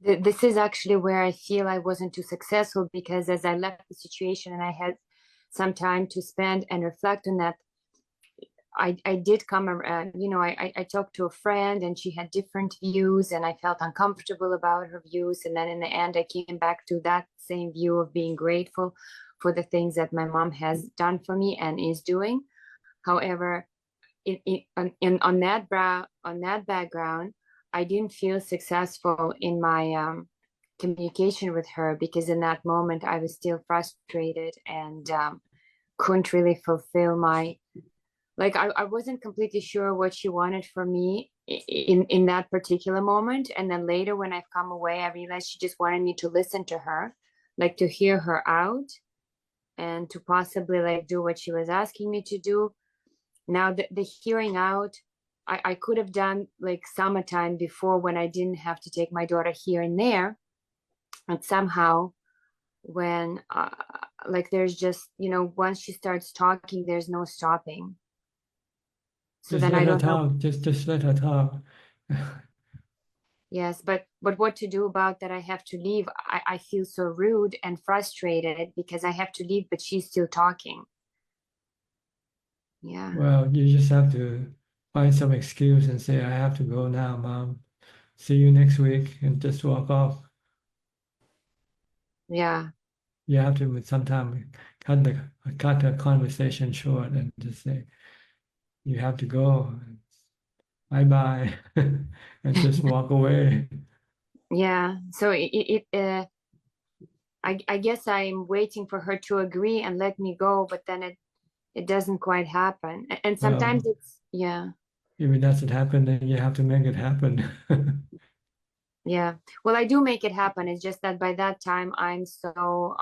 This is actually where I feel I wasn't too successful, because as I left the situation and I had some time to spend and reflect on that, I did come around, I talked to a friend and she had different views and I felt uncomfortable about her views. And then in the end, I came back to that same view of being grateful for the things that my mom has done for me and is doing. However, on that background, I didn't feel successful in my communication with her, because in that moment I was still frustrated and couldn't really fulfill my, like I wasn't completely sure what she wanted from me in that particular moment. And then later when I've come away, I realized she just wanted me to listen to her, like to hear her out and to possibly like do what she was asking me to do. Now the hearing out, I could have done like summertime before, when I didn't have to take my daughter here and there. And somehow when like there's just, once she starts talking, there's no stopping. So just then I don't know. Just let her talk. Yes, but what to do about that? I have to leave. I feel so rude and frustrated because I have to leave, but she's still talking. Yeah. Well, you just have to find some excuse and say, I have to go now, Mom. See you next week, and just walk off. Yeah. You have to sometimes cut the conversation short and just say, you have to go. Bye-bye. And just walk away. Yeah. So I guess I'm waiting for her to agree and let me go, but then it doesn't quite happen. And sometimes it's, yeah. If it doesn't happen, then you have to make it happen. Yeah. Well, I do make it happen. It's just that by that time I'm so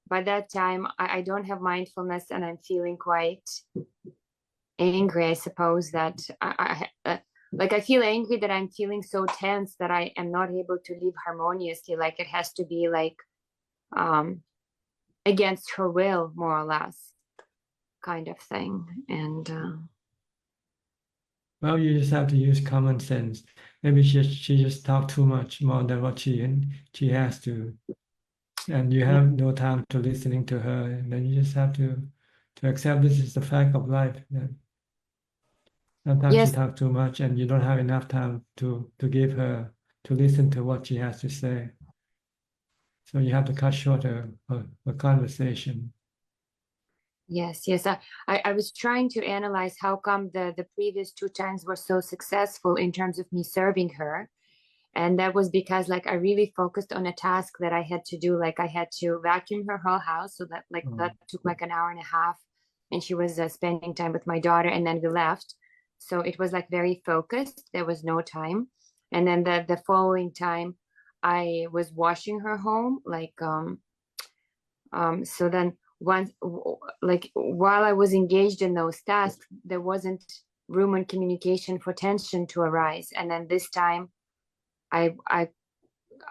by that time I don't have mindfulness and I'm feeling quite angry, I suppose, that I feel angry that I'm feeling so tense that I am not able to live harmoniously. Like it has to be like against her will, more or less, kind of thing. And well, you just have to use common sense. Maybe she just talked too much, more than what she has to, and you have no time to listening to her. And then you just have to accept this is the fact of life. That sometimes she talks too much, and you don't have enough time to give her to listen to what she has to say. So you have to cut short a conversation. Yes. I was trying to analyze how come the previous 2 times were so successful in terms of me serving her. And that was because like I really focused on a task that I had to do. Like I had to vacuum her whole house. So that that took like an hour and a half. and she was spending time with my daughter, and then we left. So it was like very focused. There was no time. And then the following time, I was washing her home, like so then once, like while I was engaged in those tasks, there wasn't room and communication for tension to arise. And then this time I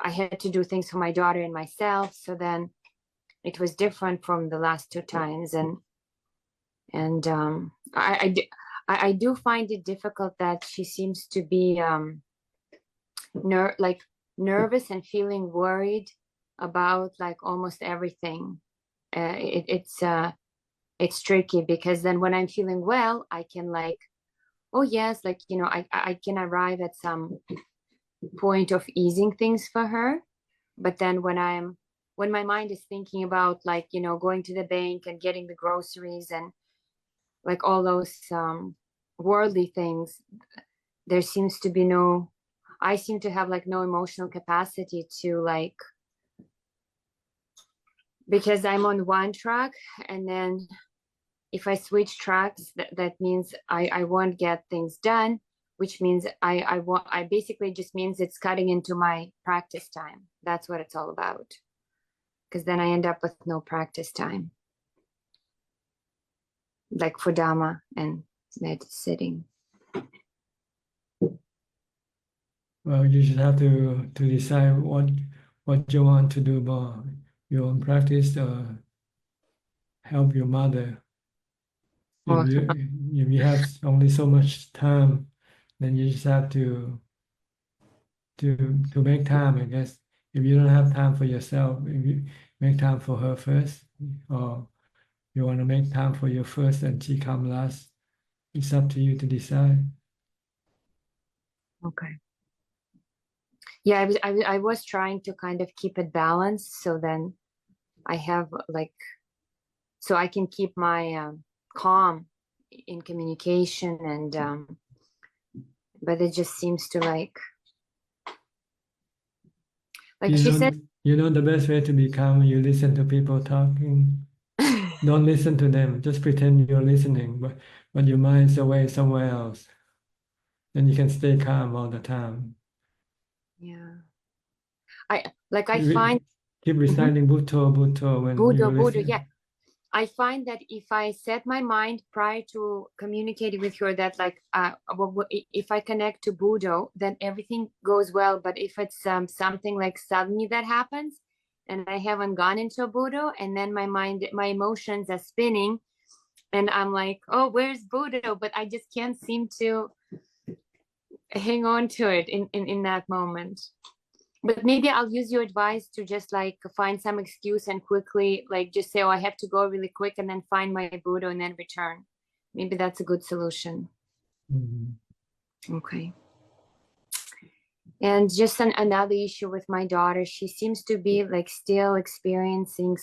had to do things for my daughter and myself. So then it was different from the last two times. And I do find it difficult that she seems to be nervous and feeling worried about like almost everything. It's tricky, because then when I'm feeling well, I can like, oh yes, like, you know, I can arrive at some point of easing things for her. But then when my mind is thinking about like, you know, going to the bank and getting the groceries and like all those worldly things, there seems to be I seem to have like no emotional capacity to like, because I'm on one track, and then if I switch tracks, that means I won't get things done, which means I basically just means it's cutting into my practice time. That's what it's all about. Because then I end up with no practice time, like for Dhamma and sitting. Well, you should have to decide what you want to do more, your own practice or help your mother. If you have only so much time, then you just have to make time, I guess. If you don't have time for yourself, if you make time for her first, or you want to make time for you first and she come last, it's up to you to decide. Okay. Yeah, I was trying to kind of keep it balanced, so then I have like, so I can keep my calm in communication, and but it just seems to like she said, you know the best way to be calm, you listen to people talking. Don't listen to them, just pretend you're listening, but your mind's away somewhere else. Then you can stay calm all the time. Yeah. I find keep reciting Bhutto when you listen. Buddha, yeah. I find that if I set my mind prior to communicating with her that like if I connect to Buddha, then everything goes well. But if it's something like suddenly that happens and I haven't gone into Buddha, and then my emotions are spinning and I'm like, oh, where's Buddha? But I just can't seem to hang on to it in that moment. But maybe I'll use your advice to just like find some excuse and quickly like just say, oh, I have to go really quick, and then find my Buddha and then return. Maybe that's a good solution. Mm-hmm. Okay. And just another issue with my daughter, she seems to be like still experiencing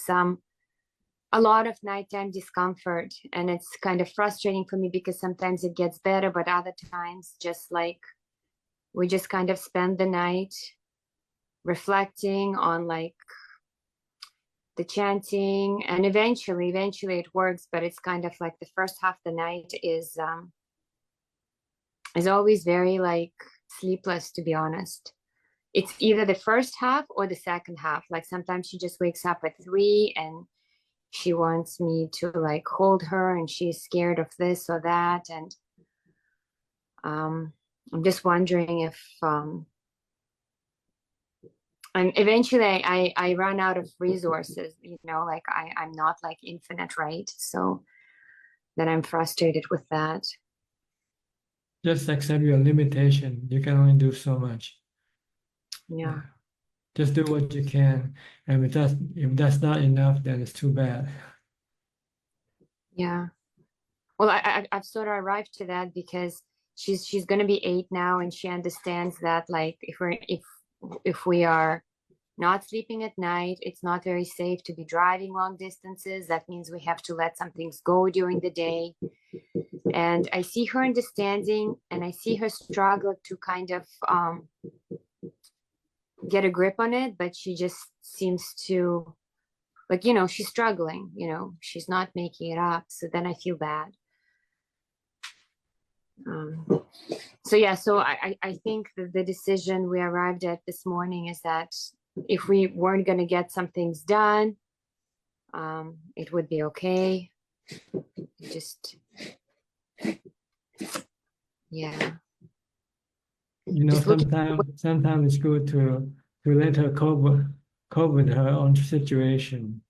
a lot of nighttime discomfort, and it's kind of frustrating for me because sometimes it gets better, but other times just like we just kind of spend the night reflecting on like the chanting, and eventually it works, but it's kind of like the first half of the night is always very like sleepless, to be honest. It's either the first half or the second half. Like sometimes she just wakes up at 3 and she wants me to like hold her, and she's scared of this or that, and I'm just wondering if and eventually I run out of resources, you know, like I'm not like infinite, right? So then I'm frustrated with that. Just accept your limitation. You can only do so much. Yeah. Just do what you can. And if that's not enough, then it's too bad. Yeah. Well, I've sort of arrived to that because she's going to be 8 now, and she understands that like if we are not sleeping at night, it's not very safe to be driving long distances. That means we have to let some things go during the day. And I see her understanding, and I see her struggle to kind of get a grip on it, but she just seems to like, she's struggling, she's not making it up. So then I feel bad. So yeah, so I think that the decision we arrived at this morning is that if we weren't going to get some things done, it would be okay. Just, yeah. Sometimes it's good to let her cope with her own situation.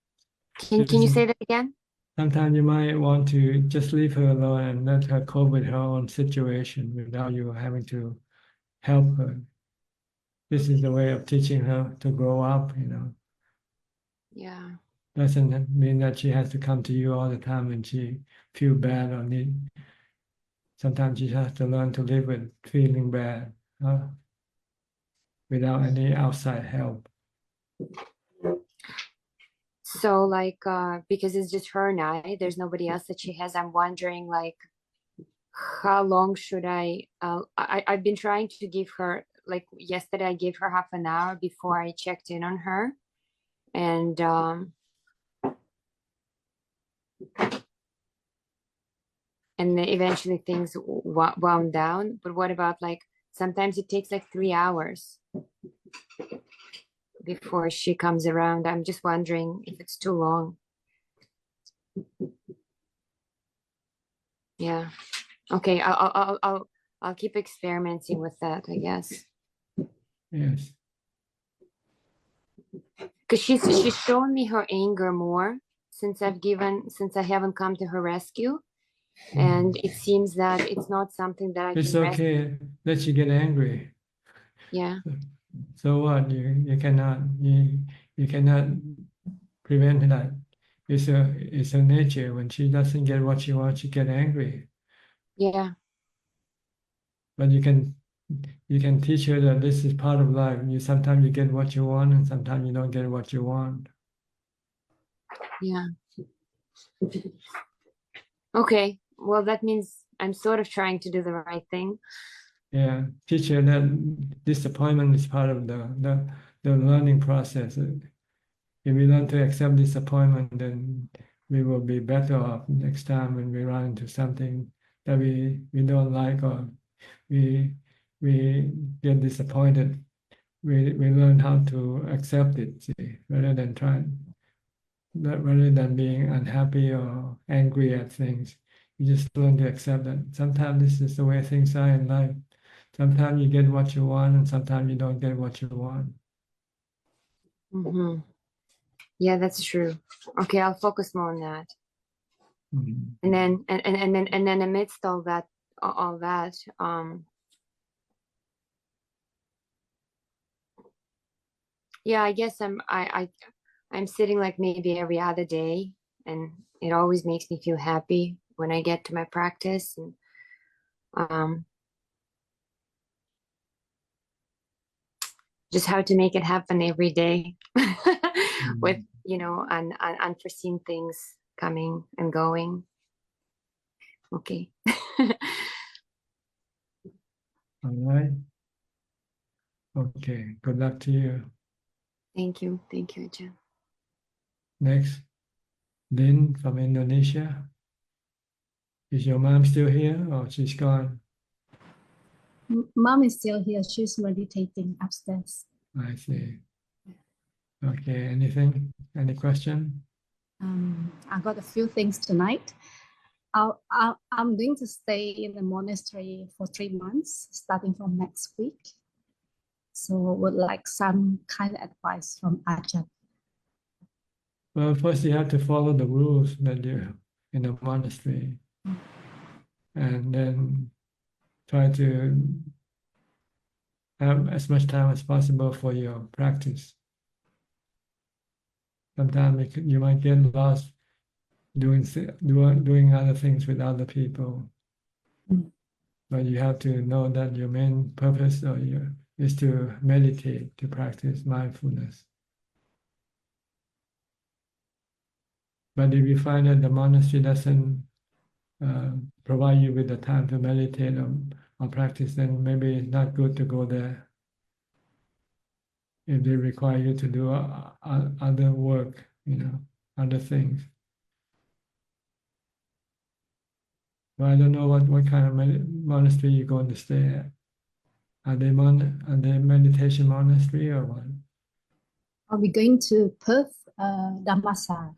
Can you say that again? Sometimes you might want to just leave her alone and let her cope with her own situation without you having to help her. This is the way of teaching her to grow up, Yeah. Doesn't mean that she has to come to you all the time when she feel bad or need. Sometimes she has to learn to live with feeling bad without any outside help. So like, because it's just her and I, there's nobody else that she has. I'm wondering like, how long should I've been trying to give her, like yesterday I gave her half an hour before I checked in on her. And then eventually things wound down. But what about like, sometimes it takes like 3 hours before she comes around. I'm just wondering if it's too long. Yeah. Okay. I'll keep experimenting with that, I guess. Yes. Because she's shown me her anger more since I haven't come to her rescue. And it seems that it's not something that I It's can okay. Let you get angry. Yeah. So what? You cannot prevent that. It's her nature. When she doesn't get what she wants, she get angry. Yeah. But you can teach her that this is part of life. Sometimes you get what you want, and sometimes you don't get what you want. Yeah. Okay. Well, that means I'm sort of trying to do the right thing. Yeah, teach her that disappointment is part of the learning process. If we learn to accept disappointment, then we will be better off next time when we run into something that we don't like, or we get disappointed. We learn how to accept it, rather than being unhappy or angry at things. You just learn to accept that sometimes this is the way things are in life. Sometimes you get what you want, and sometimes you don't get what you want. Mm-hmm. Yeah, that's true. Okay, I'll focus more on that. Mm-hmm. And then amidst all that, yeah, I guess I'm sitting like maybe every other day, and it always makes me feel happy when I get to my practice, and just how to make it happen every day with unforeseen things coming and going. Okay. All right. Okay. Good luck to you. Thank you, Ajahn. Next, Lynn from Indonesia. Is your mom still here, or she's gone? Mom is still here. She's meditating upstairs. I see. Okay. Any question? I got a few things tonight. I'm going to stay in the monastery for 3 months, starting from next week. So would like some kind of advice from Ajahn. Well, first you have to follow the rules that you're in a monastery, and then try to have as much time as possible for your practice. Sometimes you might get lost doing other things with other people, but you have to know that your main purpose is to meditate, to practice mindfulness. But if you find that the monastery doesn't provide you with the time to meditate or practice, then maybe it's not good to go there. If they require you to do other work, other things. But I don't know what kind of monastery you're going to stay at. Are they meditation monastery or what? Are we going to Perth, Dhammasar?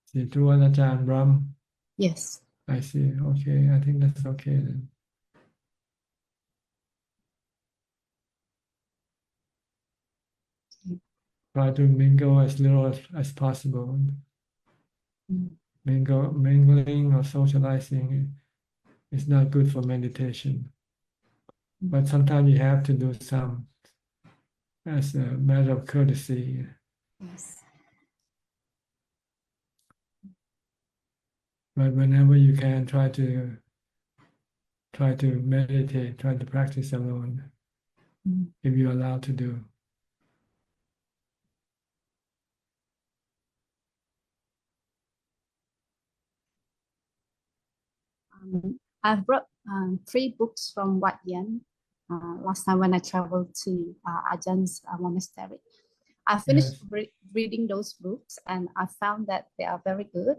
See, through Ajahn Brahm. Yes. I see. Okay, I think that's okay then. Try to mingle as little as possible. Mingling or socializing is not good for meditation. But sometimes you have to do some as a matter of courtesy. Yes. But whenever you can, try to meditate, try to practice alone, if you're allowed to do. I've brought 3 books from Wat Yan last time when I traveled to Ajahn monastery. I finished reading those books and I found that they are very good.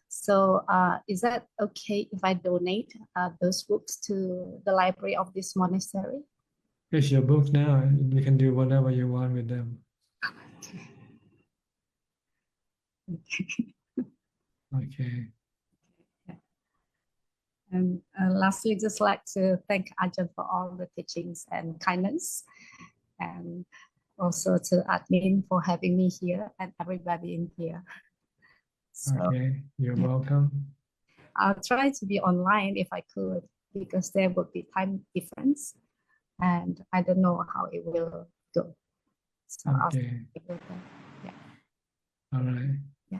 So is that okay if I donate those books to the library of this monastery? It's your book now. You can do whatever you want with them. Okay. And lastly, just like to thank Ajahn for all the teachings and kindness, and also to admin for having me here and everybody in here. So, okay, you're welcome. I'll try to be online if I could, because there would be time difference, and I don't know how it will go. So okay. Yeah. All right. Yeah.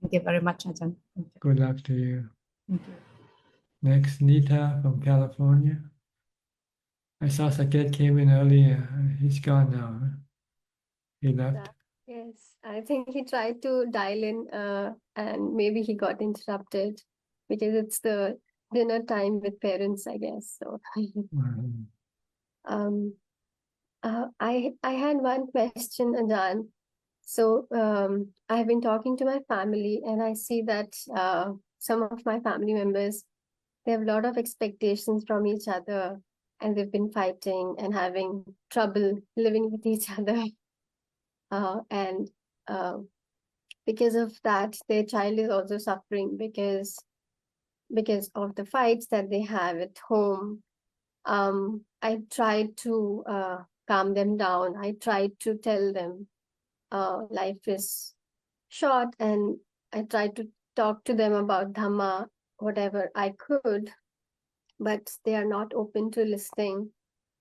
Thank you very much, Ajahn. Good luck to you. Thank you. Next, Nita from California. I saw Saket came in earlier. He's gone now. He left. Yes, I think he tried to dial in and maybe he got interrupted because it's the dinner time with parents, I guess. So I had one question, Ajahn. So I have been talking to my family and I see that some of my family members, they have a lot of expectations from each other and they've been fighting and having trouble living with each other. And because of that, their child is also suffering because of the fights that they have at home. I tried to calm them down. I tried to tell them life is short, and I tried to talk to them about Dhamma, whatever I could, but they are not open to listening.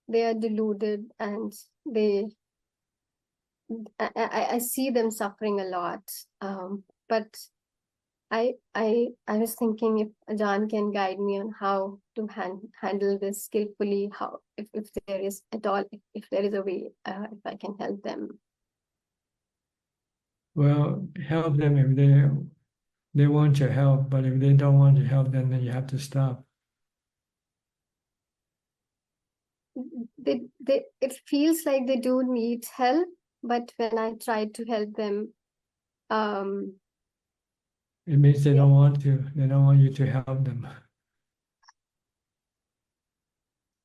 They are deluded and I see them suffering a lot. But I was thinking if Ajahn can guide me on how to handle this skillfully, how if there is at all, if there is a way, if I can help them. Well, help them if they want your help, but if they don't want your help, then you have to stop. It feels like they do need help, but when I try to help them, it means they don't want to. They don't want you to help them.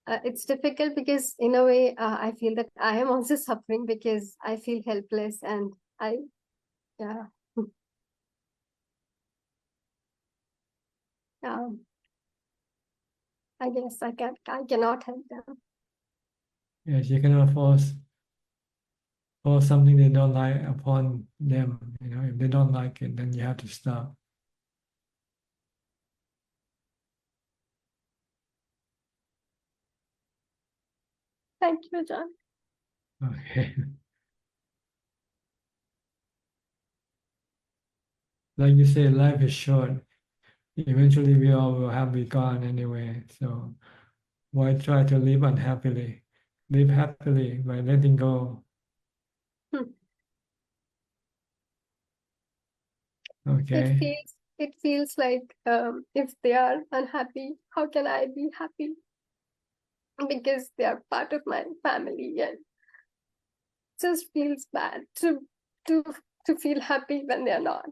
It's difficult because in a way, I feel that I am also suffering because I feel helpless and yeah. I guess I cannot help them. Yes, you cannot force something they don't like upon them. If they don't like it, then you have to stop. Thank you, Ajahn. Okay. Like you say, life is short. Eventually, we all will have be gone anyway. So why try to live unhappily? Live happily by letting go. Okay. It feels like if they are unhappy, how can I be happy? Because they are part of my family, and it just feels bad to to feel happy when they're not.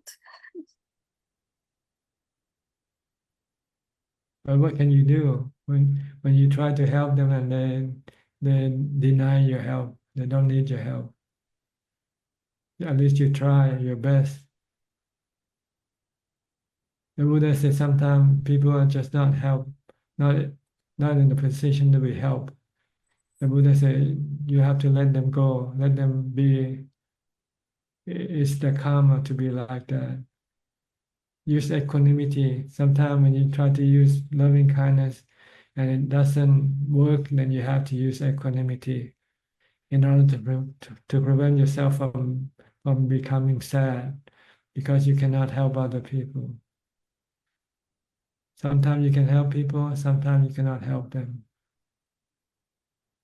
But what can you do when you try to help them and they deny your help? They don't need your help. At least you try your best. The Buddha said sometimes people are just not not in the position to be helped. The Buddha said you have to let them go, let them be. It's the karma to be like that. Use equanimity. Sometimes when you try to use loving kindness and it doesn't work, then you have to use equanimity in order to prevent yourself from becoming sad, because you cannot help other people. Sometimes you can help people, sometimes you cannot help them.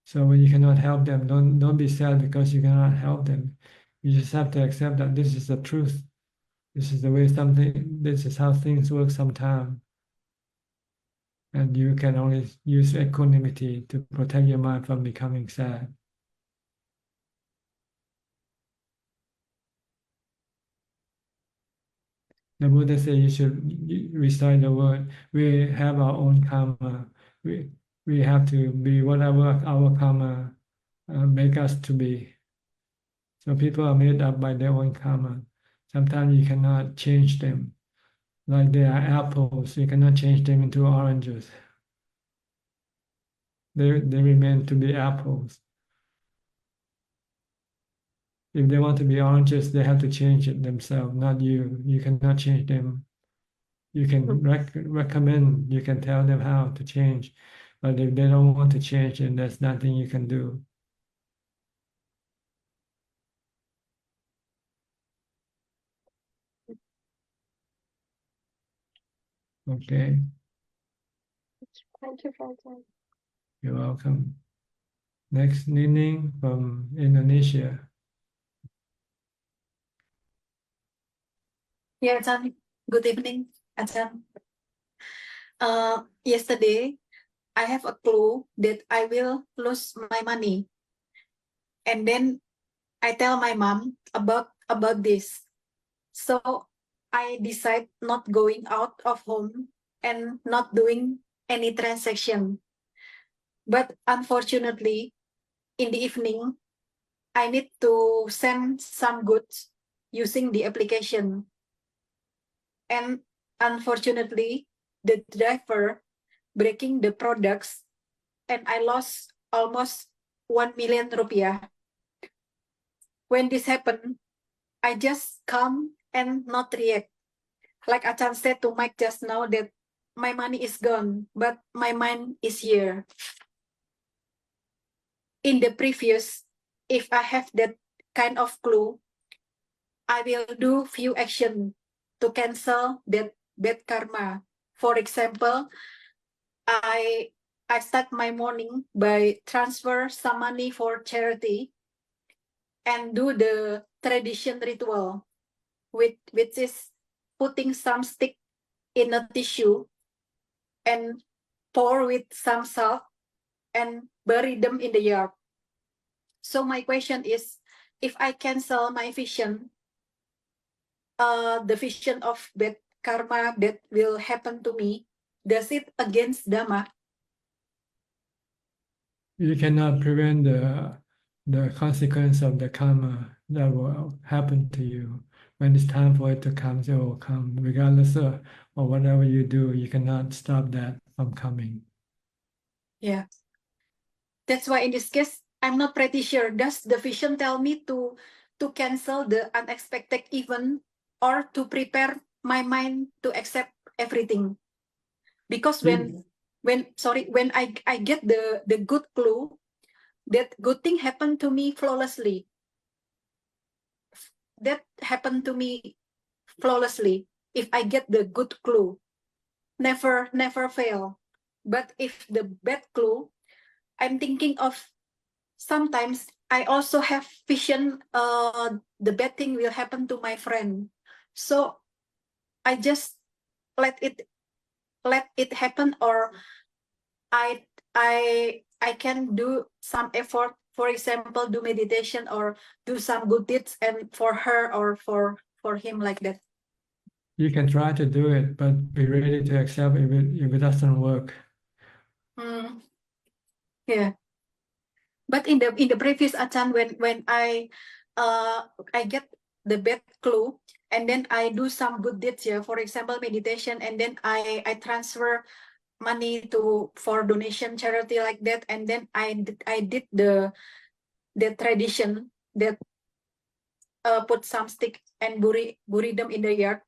So when you cannot help them, don't be sad because you cannot help them. You just have to accept that this is the truth. This is the way this is how things work sometimes. And you can only use equanimity to protect your mind from becoming sad. The Buddha said you should recite the word. We have our own karma. We have to be whatever our karma make us to be. So people are made up by their own karma. Sometimes you cannot change them. Like they are apples, you cannot change them into oranges. They remain to be apples. If they want to be oranges, they have to change it themselves, not you. You cannot change them. You can recommend, you can tell them how to change, but if they don't want to change, then there's nothing you can do. Okay, Thank you, Franklin. you're welcome. Next, Nining from Indonesia. Yeah, Ajahn. Good evening, Ajahn. Yesterday, I have a clue that I will lose my money. And then I tell my mom about this. So I decide not going out of home and not doing any transaction. But unfortunately, in the evening, I need to send some goods using the application. And unfortunately, the driver breaking the products and I lost almost 1 million rupiah. When this happened, I just calm and not react. Like Ajahn said to Mike just now that my money is gone, but my mind is here. In the previous, if I have that kind of clue, I will do few action to cancel that bad karma. For example, I start my morning by transfer some money for charity and do the tradition ritual, which is putting some stick in a tissue and pour with some salt and bury them in the yard. So my question is, if I cancel my vision, the vision of bad karma that will happen to me, does it against Dhamma? You cannot prevent the consequence of the karma that will happen to you. When it's time for it to come, it will come. Regardless of whatever you do, you cannot stop that from coming. Yeah. That's why in this case, I'm not pretty sure. Does the vision tell me to cancel the unexpected event or to prepare my mind to accept everything? Because when I get the good clue, that good thing happened to me flawlessly. That happened to me flawlessly. If I get the good clue, never fail. But if the bad clue, I'm thinking of sometimes I also have vision the bad thing will happen to my friend. So I just let it happen, or I can do some effort for example, do meditation or do some good deeds and for her or for him like that? You can try to do it, but be ready to accept if it doesn't work. Yeah. But in the previous Ajahn, when I get the bad clue and then I do some good deeds, yeah, for example, meditation, and then I transfer money for donation charity like that, and then I did the tradition that put some stick and bury them in the yard.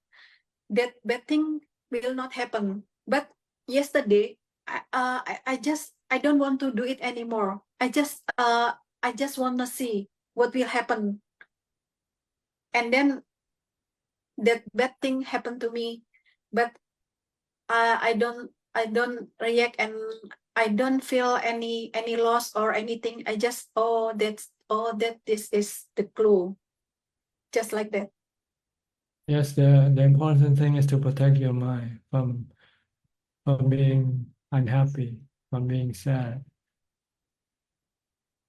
That bad thing will not happen. But yesterday, I don't want to do it anymore. I just want to see what will happen. And then that bad thing happened to me, but I don't react and I don't feel any loss or anything. I just that this is the clue, just like that. Yes, the important thing is to protect your mind from being unhappy, from being sad,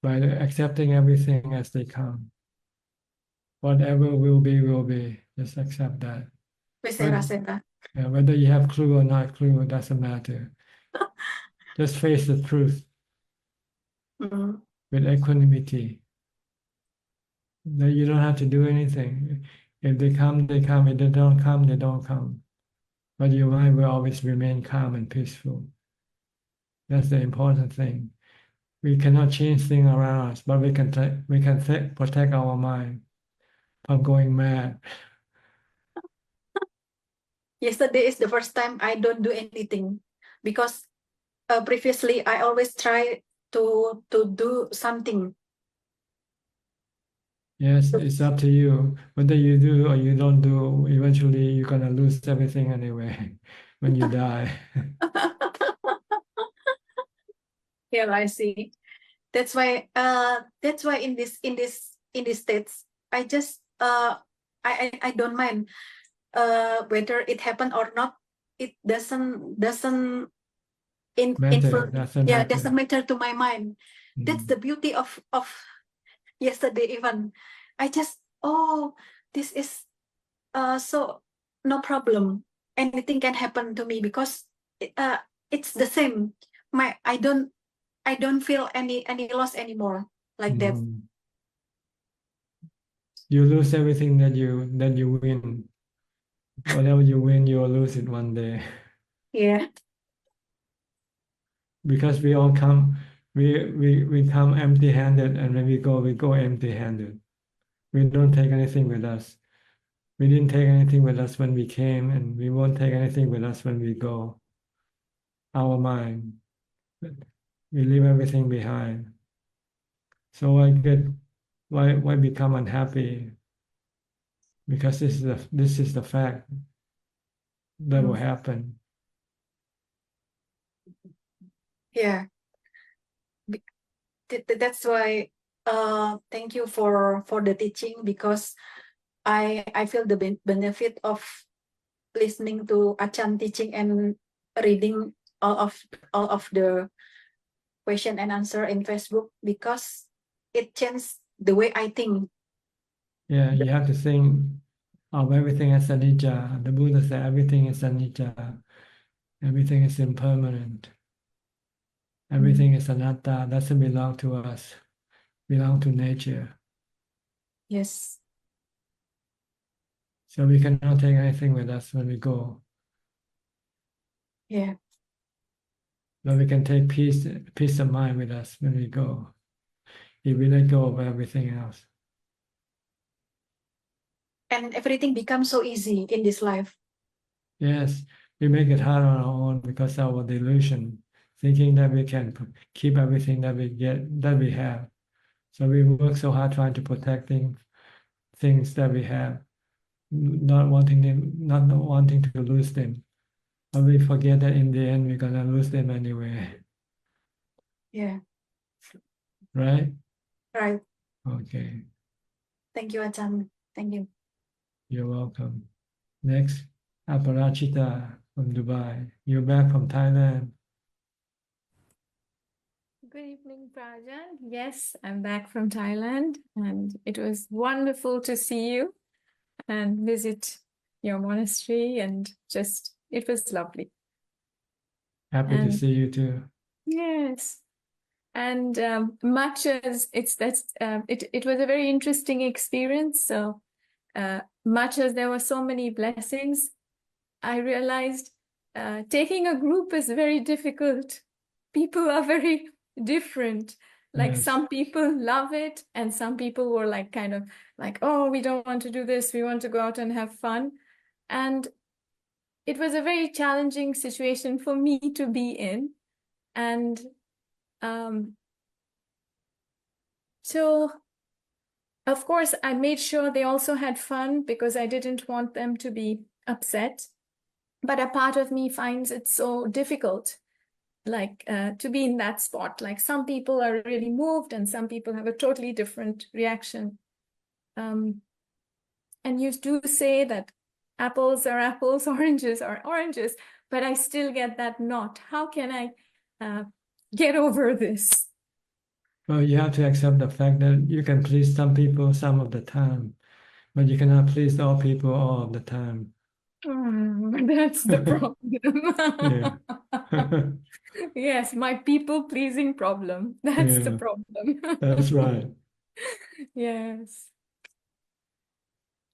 by accepting everything as they come. Whatever will be, will be. Just accept that. Whether you have clue or not clue, it doesn't matter. Just face the truth with equanimity. That you don't have to do anything. If they come, they come. If they don't come, they don't come. But your mind will always remain calm and peaceful. That's the important thing. We cannot change things around us, but we can protect our mind from going mad. Yesterday is the first time I don't do anything, because previously I always try to do something. Yes, it's up to you. Whether you do or you don't do, eventually you're gonna lose everything anyway when you die. Yeah, I see. That's why in this states, I just I don't mind whether it happened or not. It doesn't Matter, doesn't matter to my mind. That's the beauty of yesterday even. I just, this is so no problem. Anything can happen to me because it's the same. I don't feel any loss anymore like that. You lose everything that you win. Whatever you win, you'll lose it one day. Yeah. Because we all come, we come empty-handed, and when we go empty-handed. We don't take anything with us. We didn't take anything with us when we came, and we won't take anything with us when we go. Our mind, we leave everything behind. So why become unhappy? Because this is the fact that will happen. Yeah. That's why thank you for the teaching, because I feel the benefit of listening to Ajahn teaching and reading all of the question and answer in Facebook, because it changed the way I think. Yeah, you have to think of everything as anicca. The Buddha said everything is anicca. Everything is impermanent. Everything is anatta. Doesn't belong to us. Belong to nature. Yes. So we cannot take anything with us when we go. Yeah. But we can take peace of mind with us when we go. If we let go of everything else. And everything becomes so easy in this life. Yes, we make it hard on our own because of our delusion, thinking that we can keep everything that we have. So we work so hard trying to protect things that we have, not wanting to lose them. But we forget that in the end we're gonna lose them anyway. Yeah. Right? Right. Okay. Thank you, Ajahn. Thank you. You're welcome. Next, Aparachita from Dubai. You're back from Thailand. Good evening, Prajan. Yes, I'm back from Thailand, and it was wonderful to see you and visit your monastery, and just it was lovely. Happy to And see you too. yes, and much as it was a very interesting experience. So much as there were so many blessings, I realized taking a group is very difficult. People are very different. Like Yes. some people love it, and some people were like kind of like, oh, we don't want to do this. We want to go out and have fun. And it was a very challenging situation for me to be in. And so, of course, I made sure they also had fun because I didn't want them to be upset. But a part of me finds it so difficult, like to be in that spot. Like some people are really moved and some people have a totally different reaction. And you do say that apples are apples, oranges are oranges, but I still get that knot. How can I get over this? Well, you have to accept the fact that you can please some people some of the time, but you cannot please all people all of the time. That's the problem. Yeah. Yes, my people-pleasing problem. That's the Yeah, problem. that's right. Yes.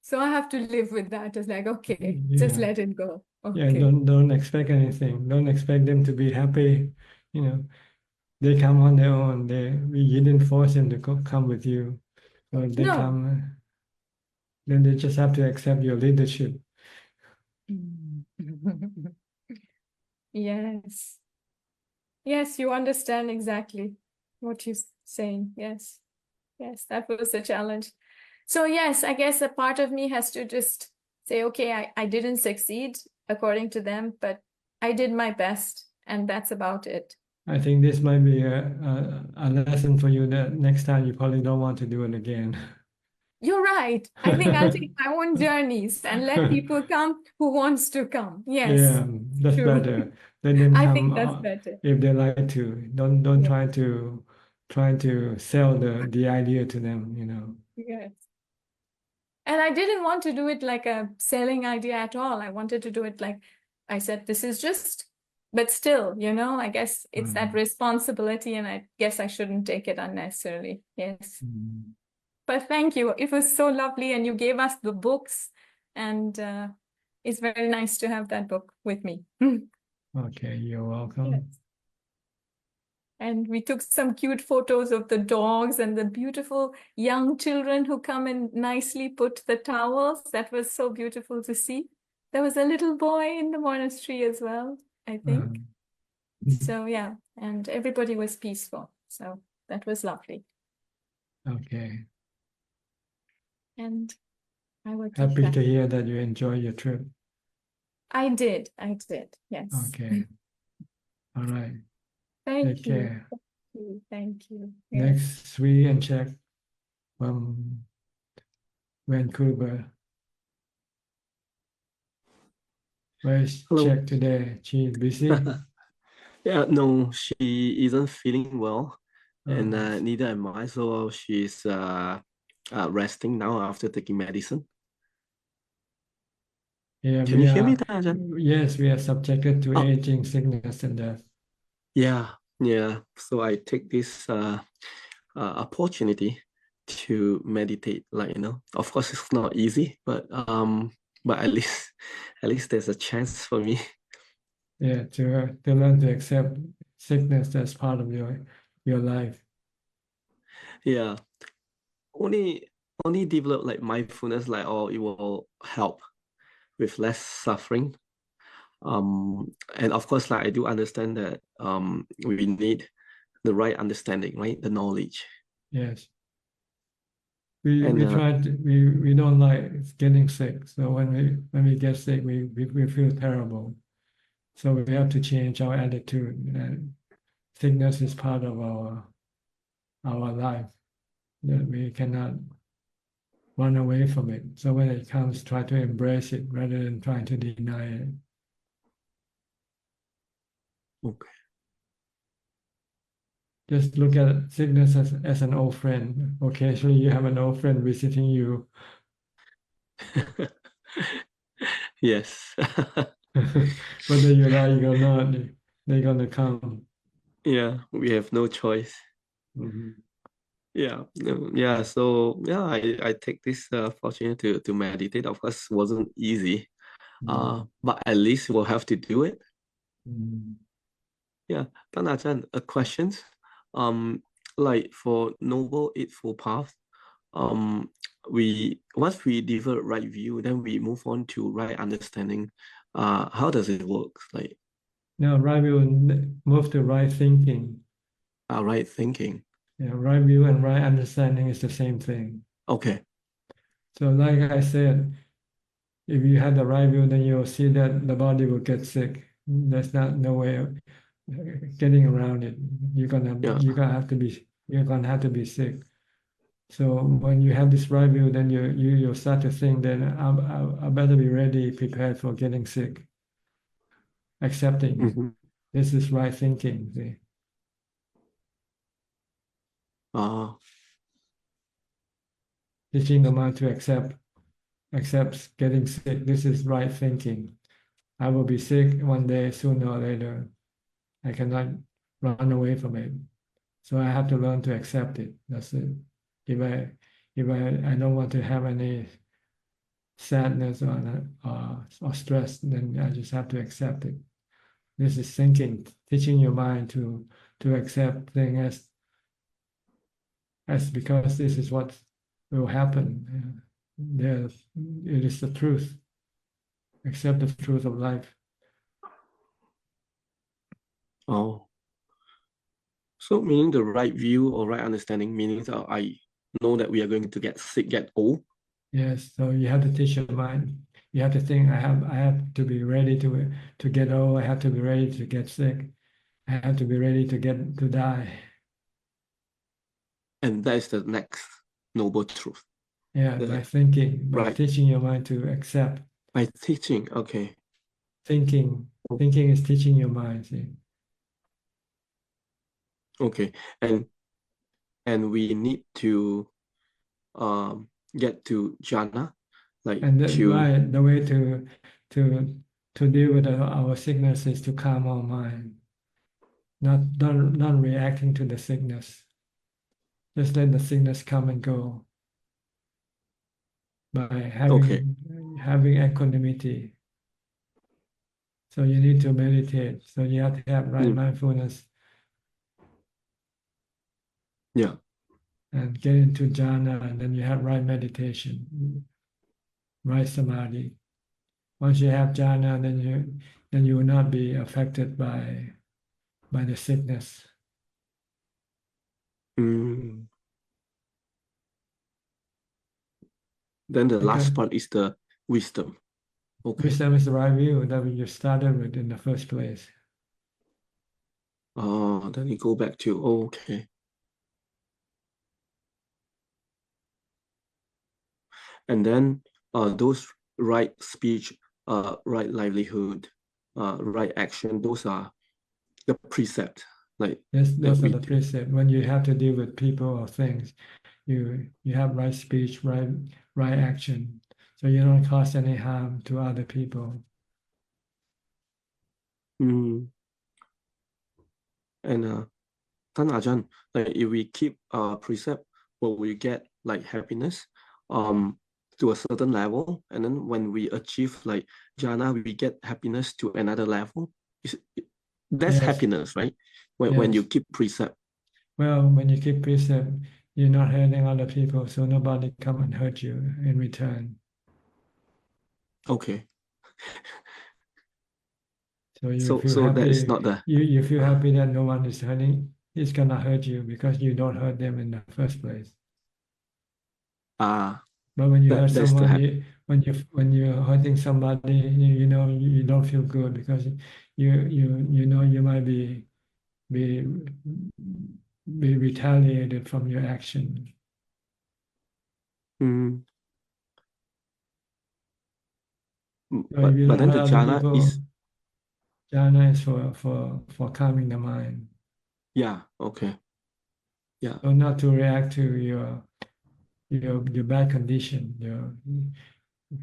So I have to live with that. It's like, okay, just Yeah. let it go. Yeah, Okay. don't expect anything. Don't expect them to be happy. You know, they come on their own. You didn't force them to come with you. So if they No. come, then they just have to accept your leadership. Yes. Yes, you understand exactly what you're saying. Yes. Yes, that was a challenge. So yes, I guess a part of me has to just say, okay, I didn't succeed according to them, but I did my best, and that's about it. I think this might be a lesson for you that next time you probably don't want to do it again. You're right. I think I'll take my own journeys and let people come who wants to come. Yes, Yeah, that's true. better. Let them I come think that's better. if they like to. Don't Yeah. try to sell the idea to them, you know. Yes. And I didn't want to do it like a selling idea at all. I wanted to do it like I said, this is just, but still, I guess it's that responsibility, and I guess I shouldn't take it unnecessarily. Yes. But thank you. It was so lovely, and you gave us the books, and it's very nice to have that book with me. Okay, you're welcome. Yes. And we took some cute photos of the dogs and the beautiful young children who come and nicely put the towels. That was so beautiful to see. There was a little boy in the monastery as well, I think. So yeah, and everybody was peaceful. So that was lovely. Okay. And I will keep Happy that. to hear that you enjoy your trip. I did, yes. Okay. All right. Thank Take you. care. Thank you. Next, Sri and Czech from Vancouver. Where's Hello. Czech today? She's busy? Yeah, no, she isn't feeling well, and Oh. neither am I. So she's resting now after taking medicine. Yeah, Can you hear me, Ajahn? yes, we are subjected to aging, sickness, and death. Yeah. So I take this opportunity to meditate. Of course, it's not easy, but at least there's a chance for me. Yeah, to learn to accept sickness as part of your life. Yeah, only develop like mindfulness, it will help with less suffering. And of course, I do understand that we need the right understanding, right? The knowledge. Yes. We don't like getting sick. So when we get sick, we feel terrible. So we have to change our attitude. And sickness is part of our life. That we cannot run away from it. So when it comes, try to embrace it rather than trying to deny it. Okay. Just look at sickness as an old friend. Occasionally you have an old friend visiting you. Yes. Whether you like or not, they're gonna come. Yeah, we have no choice. Yeah, yeah. So yeah, I take this opportunity to meditate. Of course, wasn't easy. But at least we'll have to do it. Yeah, Tan Ajahn, a question. Like for Noble Eightfold Path, we once we develop right view, then we move on to right understanding. How does it work? Like, Now, right view move to right thinking. right thinking. Yeah, right view and right understanding is the same thing. Okay. So, like I said, if you have the right view, then you'll see that the body will get sick. There's no way of getting around it. You're gonna have to be sick. So when you have this right view, then you start to think that I better be ready, prepared for getting sick. Accepting. This is right thinking. See? Teaching the mind to accept getting sick. This is right thinking. I will be sick one day, sooner or later. I cannot run away from it. So I have to learn to accept it. That's it. If I don't want to have any sadness or stress, then I just have to accept it. This is thinking, teaching your mind to accept things as because this is what will happen. It is the truth. Accept the truth of life. Oh. So meaning the right view or right understanding means I know that we are going to get sick, get old. Yes, so you have to teach your mind. You have to think, I have to be ready to get old. I have to be ready to get sick. I have to be ready to die. And that is the next noble truth. Yeah, by thinking, by teaching your mind to accept. By teaching, okay. Thinking is teaching your mind. See? Okay, and we need to get to jhana, like and the way to deal with our sickness is to calm our mind, not reacting to the sickness. Just let the sickness come and go by having equanimity. So you need to meditate. So you have to have right mindfulness. Yeah. And get into jhana, and then you have right meditation, right samadhi. Once you have jhana, then you will not be affected by the sickness. Then the last part is the wisdom. Okay. Wisdom is the right view that you started with in the first place. Oh, then you go back to okay. And then those right speech, right livelihood, right action, those are the precept. Like yes, those are the precept. When you have to deal with people or things, you have right speech, right action, so you don't cause any harm to other people. And Tan Ajahn, like if we keep precept, will we get like happiness to a certain level, and then when we achieve like jhana, we get happiness to another level. That's happiness, right? When you keep precept. Well, when you keep precept, you're not hurting other people, so nobody come and hurt you in return. Okay. So you feel happy. That is not the you feel happy that no one is gonna hurt you because you don't hurt them in the first place. But when you hurt someone, when you're hurting somebody, you know you don't feel good because you know you might be retaliated from your action. But then the jhana is jhana is for calming the mind. Yeah, okay. Yeah. So not to react to your bad condition,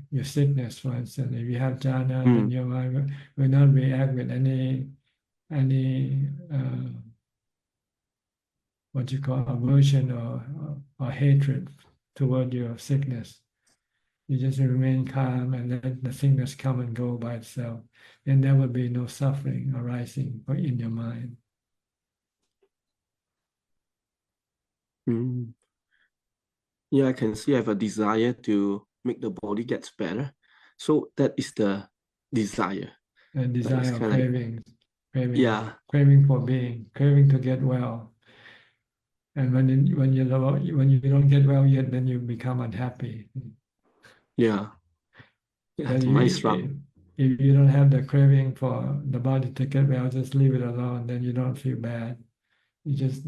your sickness, for instance. If you have jhana, then your mind will not react with any what you call aversion or hatred toward your sickness. You just remain calm and let the sickness come and go by itself. Then there will be no suffering arising in your mind. Yeah, I can see I have a desire to make the body gets better. So that is the desire. And desire, kinda craving, yeah, craving for being, craving to get well. And when you don't get well yet, then you become unhappy. yeah. Yeah, But the mind struggle. if you don't have the craving for the body to get well, just leave it alone. Then you don't feel bad. You just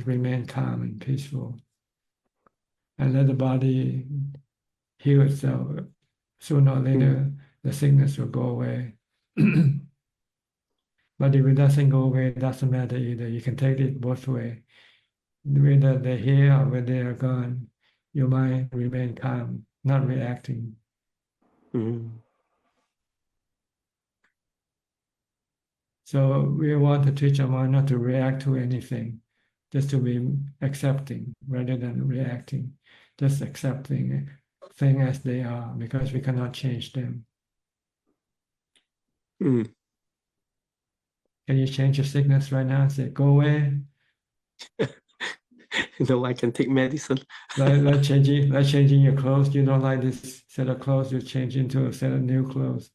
remain calm and peaceful, and let the body heal itself. Sooner or later, the sickness will go away. But if it doesn't go away, it doesn't matter either. You can take it both ways. Whether they're here or whether they are gone, your mind remain calm, not reacting. So we want to teach our mind not to react to anything, just to be accepting rather than reacting, just accepting things as they are because we cannot change them. Can you change your sickness right now and say, go away? No, I can take medicine. like changing your clothes. You don't like this set of clothes, you change into a set of new clothes.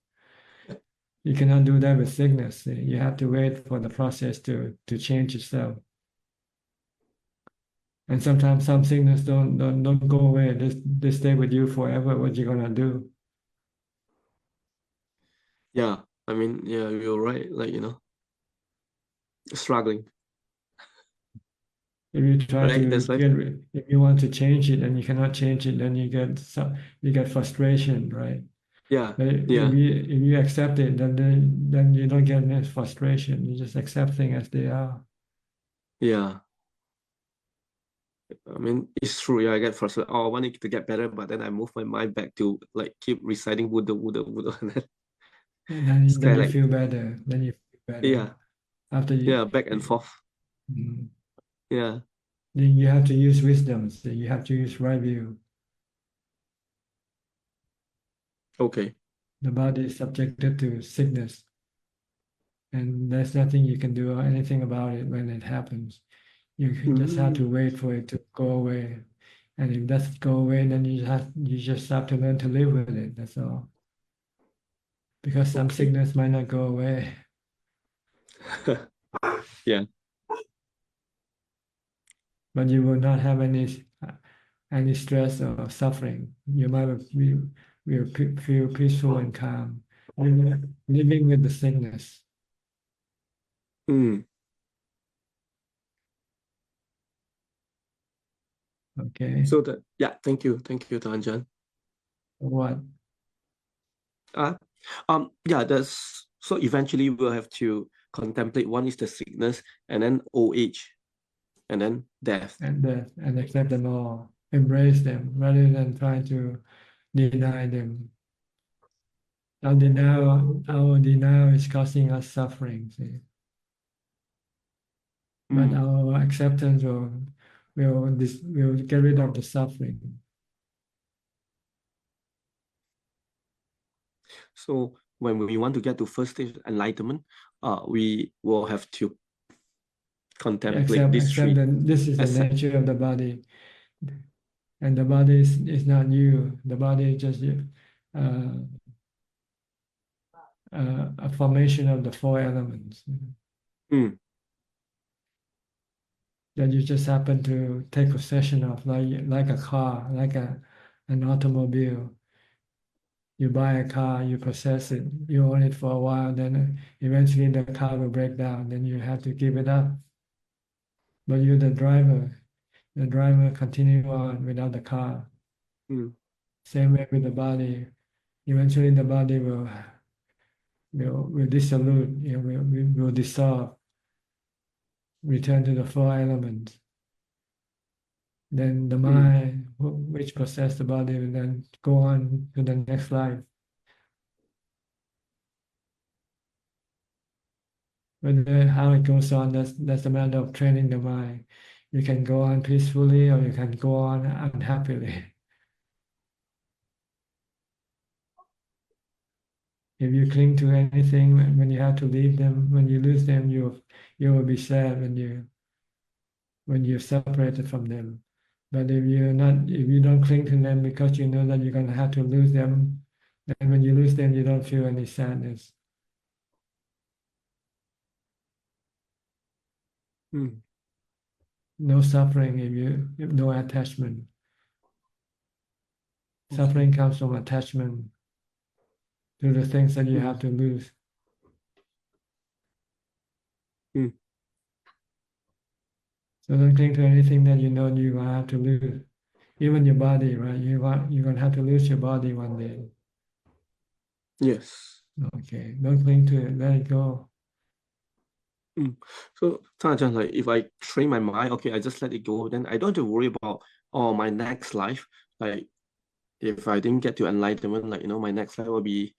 You cannot do that with sickness. You have to wait for the process to change itself. And sometimes some sickness don't go away. They stay with you forever. What you gonna do? Yeah, I mean, yeah, you're right. Like, struggling. If you try Right, to that's right. if you want to change it and you cannot change it, then you get frustration, right? Yeah, But yeah. if you accept it, then you don't get any frustration. You just accept things as they are. Yeah. I mean, it's true. Yeah, I get frustrated. Oh, I want it to get better, but then I move my mind back to like keep reciting Buddha. And then you like, feel better. Then you feel better. yeah, After you, back and forth. Yeah. Then you have to use wisdom. So you have to use right view. Okay. The body is subjected to sickness, and there's nothing you can do or anything about it when it happens. You just have to wait for it to go away. And if it doesn't go away, then you just have to learn to live with it. That's all. Because some sickness might not go away. Yeah. But you will not have any stress or suffering. You might will feel peaceful and calm, living with the sickness. Okay. So thank you, Ajahn. What? That's so eventually we'll have to contemplate. One is the sickness, and then old age, and then death. And accept them all, embrace them rather than try to deny them. Our denial is causing us suffering. See? But our acceptance will get rid of the suffering. So when we want to get to first stage enlightenment, we will have to contemplate these three. This is the nature of the body, and the body is not you. The body is just a formation of the four elements. That you just happen to take possession of, like a car, like an automobile. You buy a car, you possess it, you own it for a while, then eventually the car will break down, then you have to give it up. But you're the driver. The driver continue on without the car. Same way with the body. Eventually the body will dissolve, will dissolve, return to the four elements. then the mind which possess the body will then go on to the next life. Whether how it goes on, that's a matter of training the mind. You can go on peacefully or you can go on unhappily. If you cling to anything, when you have to leave them, when you lose them, you will be sad when you're separated from them. But if you don't cling to them because you know that you're gonna have to lose them, then when you lose them, you don't feel any sadness. No suffering if no attachment. Suffering comes from attachment to the things that you have to lose. So don't cling to anything that you know you have to lose. Even your body, right? You're gonna have to lose your body one day. Yes. Okay, don't cling to it. Let it go. So, Ajahn, like if I train my mind, okay, I just let it go, then I don't have to worry about my next life. Like if I didn't get to enlightenment, like my next life will be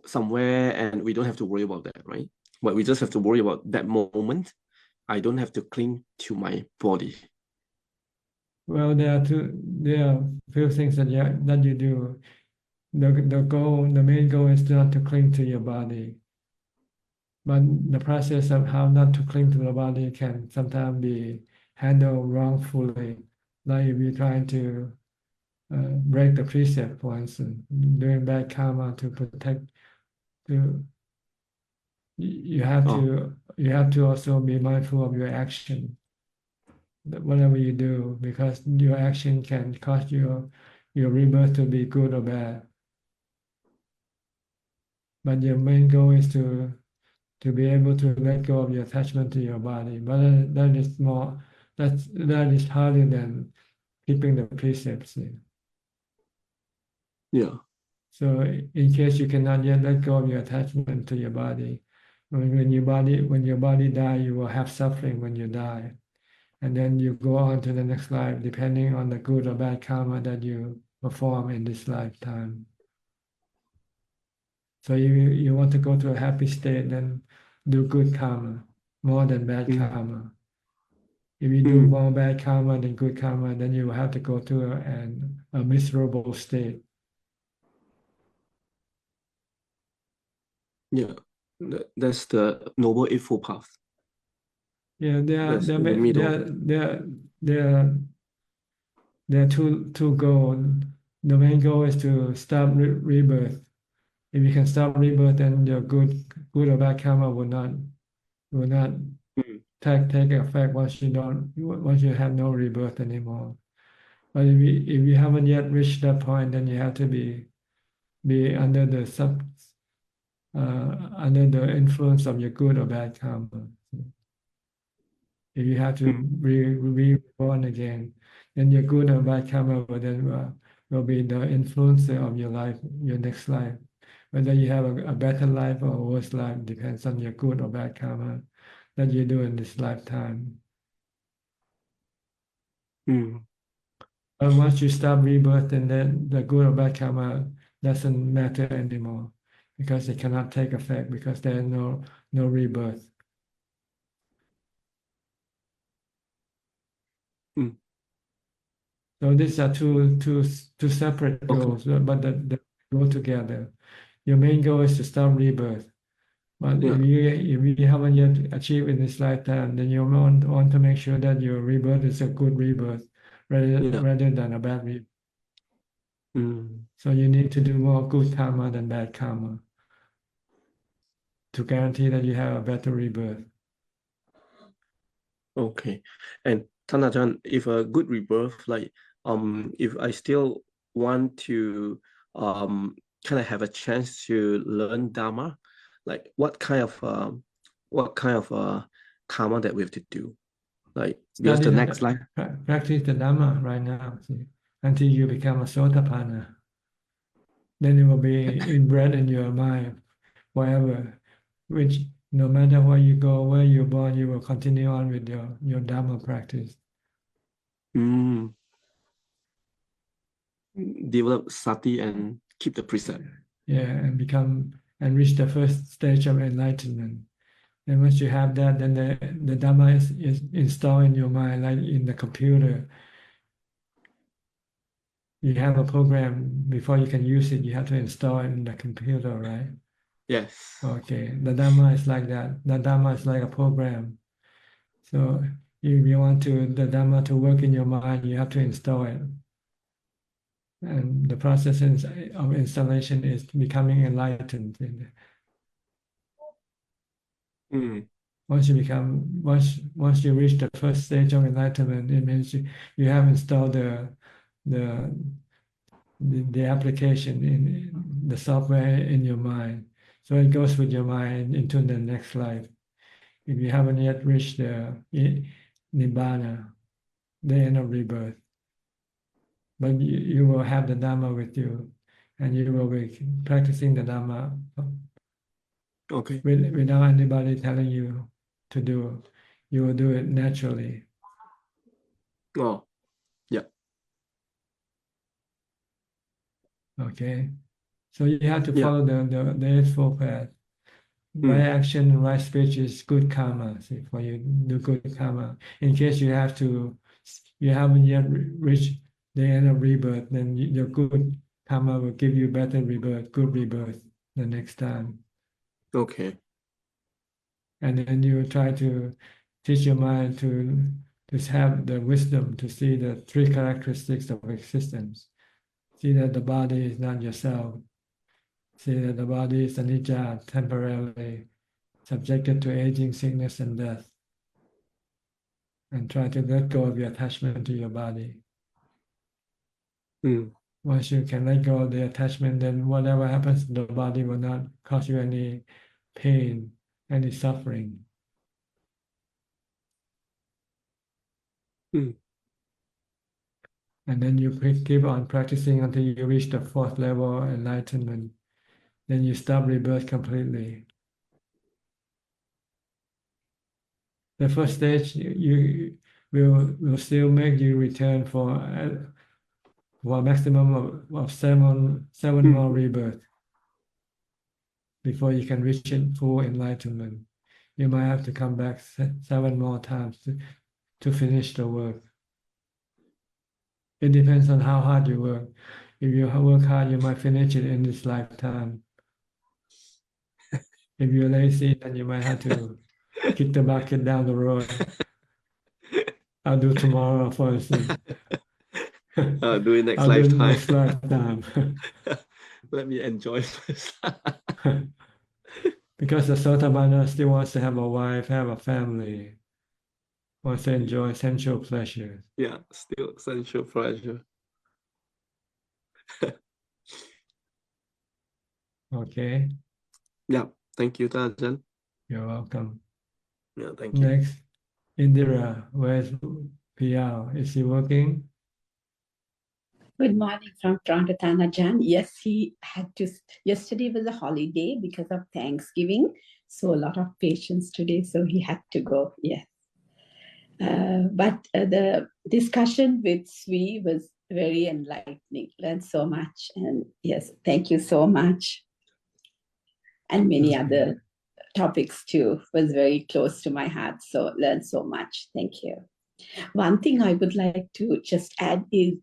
somewhere, and we don't have to worry about that, right? But we just have to worry about that moment. I don't have to cling to my body. Well, there are few things that you do. The main goal is not to cling to your body. But the process of how not to cling to the body can sometimes be handled wrongfully. Like if you're trying to break the precept, for instance, doing bad karma to protect, you have to also be mindful of your action. Whatever you do, because your action can cause your rebirth to be good or bad. But your main goal is to be able to let go of your attachment to your body. But that is harder than keeping the precepts. Yeah. So in case you cannot yet let go of your attachment to your body, when your body die, you will have suffering when you die. And then you go on to the next life, depending on the good or bad karma that you perform in this lifetime. So you want to go to a happy state, then do good karma more than bad karma. If you do more bad karma than good karma, then you will have to go to a miserable state. Yeah, that's the Noble Eightfold Path. Yeah, there are two goals. The main goal is to stop rebirth. If you can stop rebirth, then your good or bad karma will not take effect once you have no rebirth anymore. But if you haven't yet reached that point, then you have to be under the influence of your good or bad karma. If you have to be reborn again, then your good or bad karma will be the influencer of your life, your next life. Whether you have a better life or a worse life depends on your good or bad karma that you do in this lifetime. But once you stop rebirth, then the good or bad karma doesn't matter anymore, because it cannot take effect, because there is no rebirth. So these are two separate goals, but they go together. Your main goal is to stop rebirth. But if you haven't yet achieved in this lifetime, then you want to make sure that your rebirth is a good rebirth rather than a bad rebirth. So you need to do more good karma than bad karma to guarantee that you have a better rebirth. Okay. And Ajahn, if a good rebirth, like if I still want to kind of have a chance to learn Dhamma, like what kind of karma that we have to do? Like because the next life. Practice the Dhamma right now, until you become a Sotapanna. Then it will be inbred in your mind forever, which no matter where you go, where you're born, you will continue on with your Dhamma practice. Mm. Develop sati and keep the precept. Yeah, and reach the first stage of enlightenment. And once you have that, then the Dhamma is installed in your mind, like in the computer. You have a program, before you can use it, you have to install it in the computer, right? Yes. Okay, the Dhamma is like that. The Dhamma is like a program. So if you want the Dhamma to work in your mind, you have to install it. And the process of installation is becoming enlightened. Mm. Once you reach the first stage of enlightenment, it means you have installed the application in the software in your mind. So it goes with your mind into the next life. If you haven't yet reached the Nibbana, the end of rebirth, but you will have the Dhamma with you, and you will be practicing the Dhamma Okay. without anybody telling you to do. You will do it naturally. Oh, yeah. Okay. So you have to Yeah. follow the Eightfold Path. Right action, right speech is good karma. See, for you do good karma. In case you haven't yet reached the end of rebirth, then your good karma will give you better rebirth, good rebirth the next time. Okay. And then you try to teach your mind to have the wisdom to see the three characteristics of existence. See that the body is not yourself. See that the body is anicca, temporarily subjected to aging, sickness, and death. And try to let go of your attachment to your body. Mm. Once you can let go of the attachment, then whatever happens to the body will not cause you any pain, any suffering. Mm. And then you keep on practicing until you reach the fourth level of enlightenment. Then you stop rebirth completely. The first stage you will still make you return for a maximum of seven more rebirths before you can reach full enlightenment. You might have to come back 7 more times to finish the work. It depends on how hard you work. If you work hard, you might finish it in this lifetime. If you're lazy, then you might have to kick the bucket down the road. I'll do tomorrow, for instance. Do it next I'll do it lifetime. next lifetime. Let me enjoy first. Because the Sotapanna still wants to have a wife, have a family, wants to enjoy sensual pleasures. Yeah, still sensual pleasure. Okay, Yeah, thank you, Ajahn. you're welcome. Yeah, thank you. Next, Indira, where's Piao? Is he working? Good morning from Toronto, Ajahn. Yes, he had to. Yesterday was a holiday because of Thanksgiving. So a lot of patients today, so he had to go. Yes. But the discussion with Sri was very enlightening. Learned so much. And yes, thank you so much. And many other topics too was very close to my heart. So learned so much. Thank you. One thing I would like to just add is,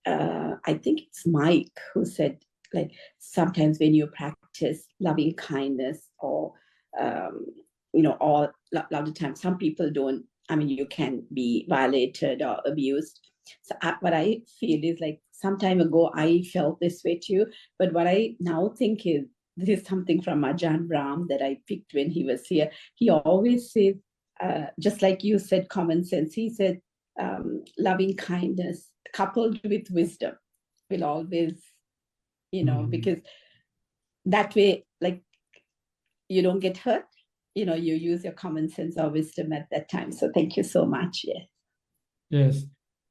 I think it's Mike who said, like, sometimes when you practice loving kindness or, or a lot of times some people don't, you can be violated or abused. So what I feel is like some time ago, I felt this way too. But what I now think is, this is something from Ajahn Brahm that I picked when he was here. He always says, just like you said, common sense, he said, loving kindness coupled with wisdom will always, because that way, like, you don't get hurt, you use your common sense or wisdom at that time. So thank you so much. Yes. Yes,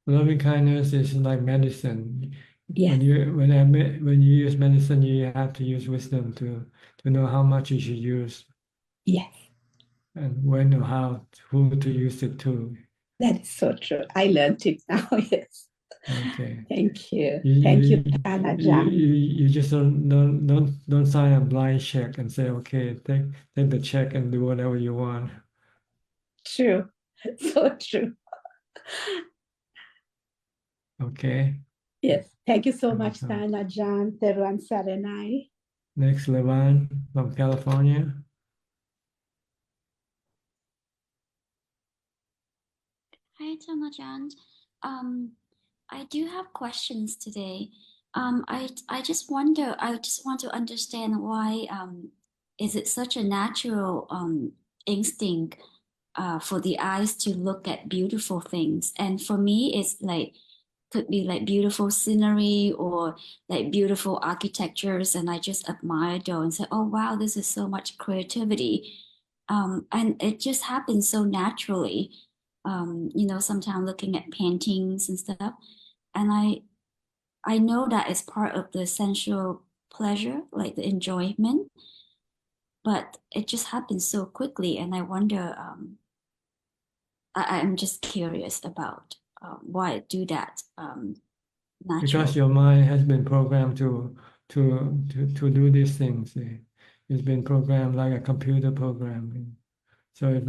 loving kindness is like medicine. Yes. When you use medicine, you have to use wisdom to know how much you should use. Yes. And when or how, who to use it to. That is so true. I learned it now. Yes. Okay. Thank you. You, Thank you, you, Ajahn. you just don't sign a blind check and say, okay, take the check and do whatever you want. True. So true. Okay. Yes. Thank you so You're much, welcome. Ajahn. Teruan Saranai. Next, Levan from California. Hi, Ajahn. I do have questions today. I just want to understand why is it such a natural instinct for the eyes to look at beautiful things? And for me, it's like could be like beautiful scenery or like beautiful architectures, and I just admire those and say, oh wow, this is so much creativity. And it just happens so naturally. Sometimes looking at paintings and stuff. And I know that it's part of the sensual pleasure, like the enjoyment, but it just happens so quickly. And I wonder, I'm just curious about why it do that Because naturally. your mind has been programmed to do these things. It's been programmed like a computer program. So it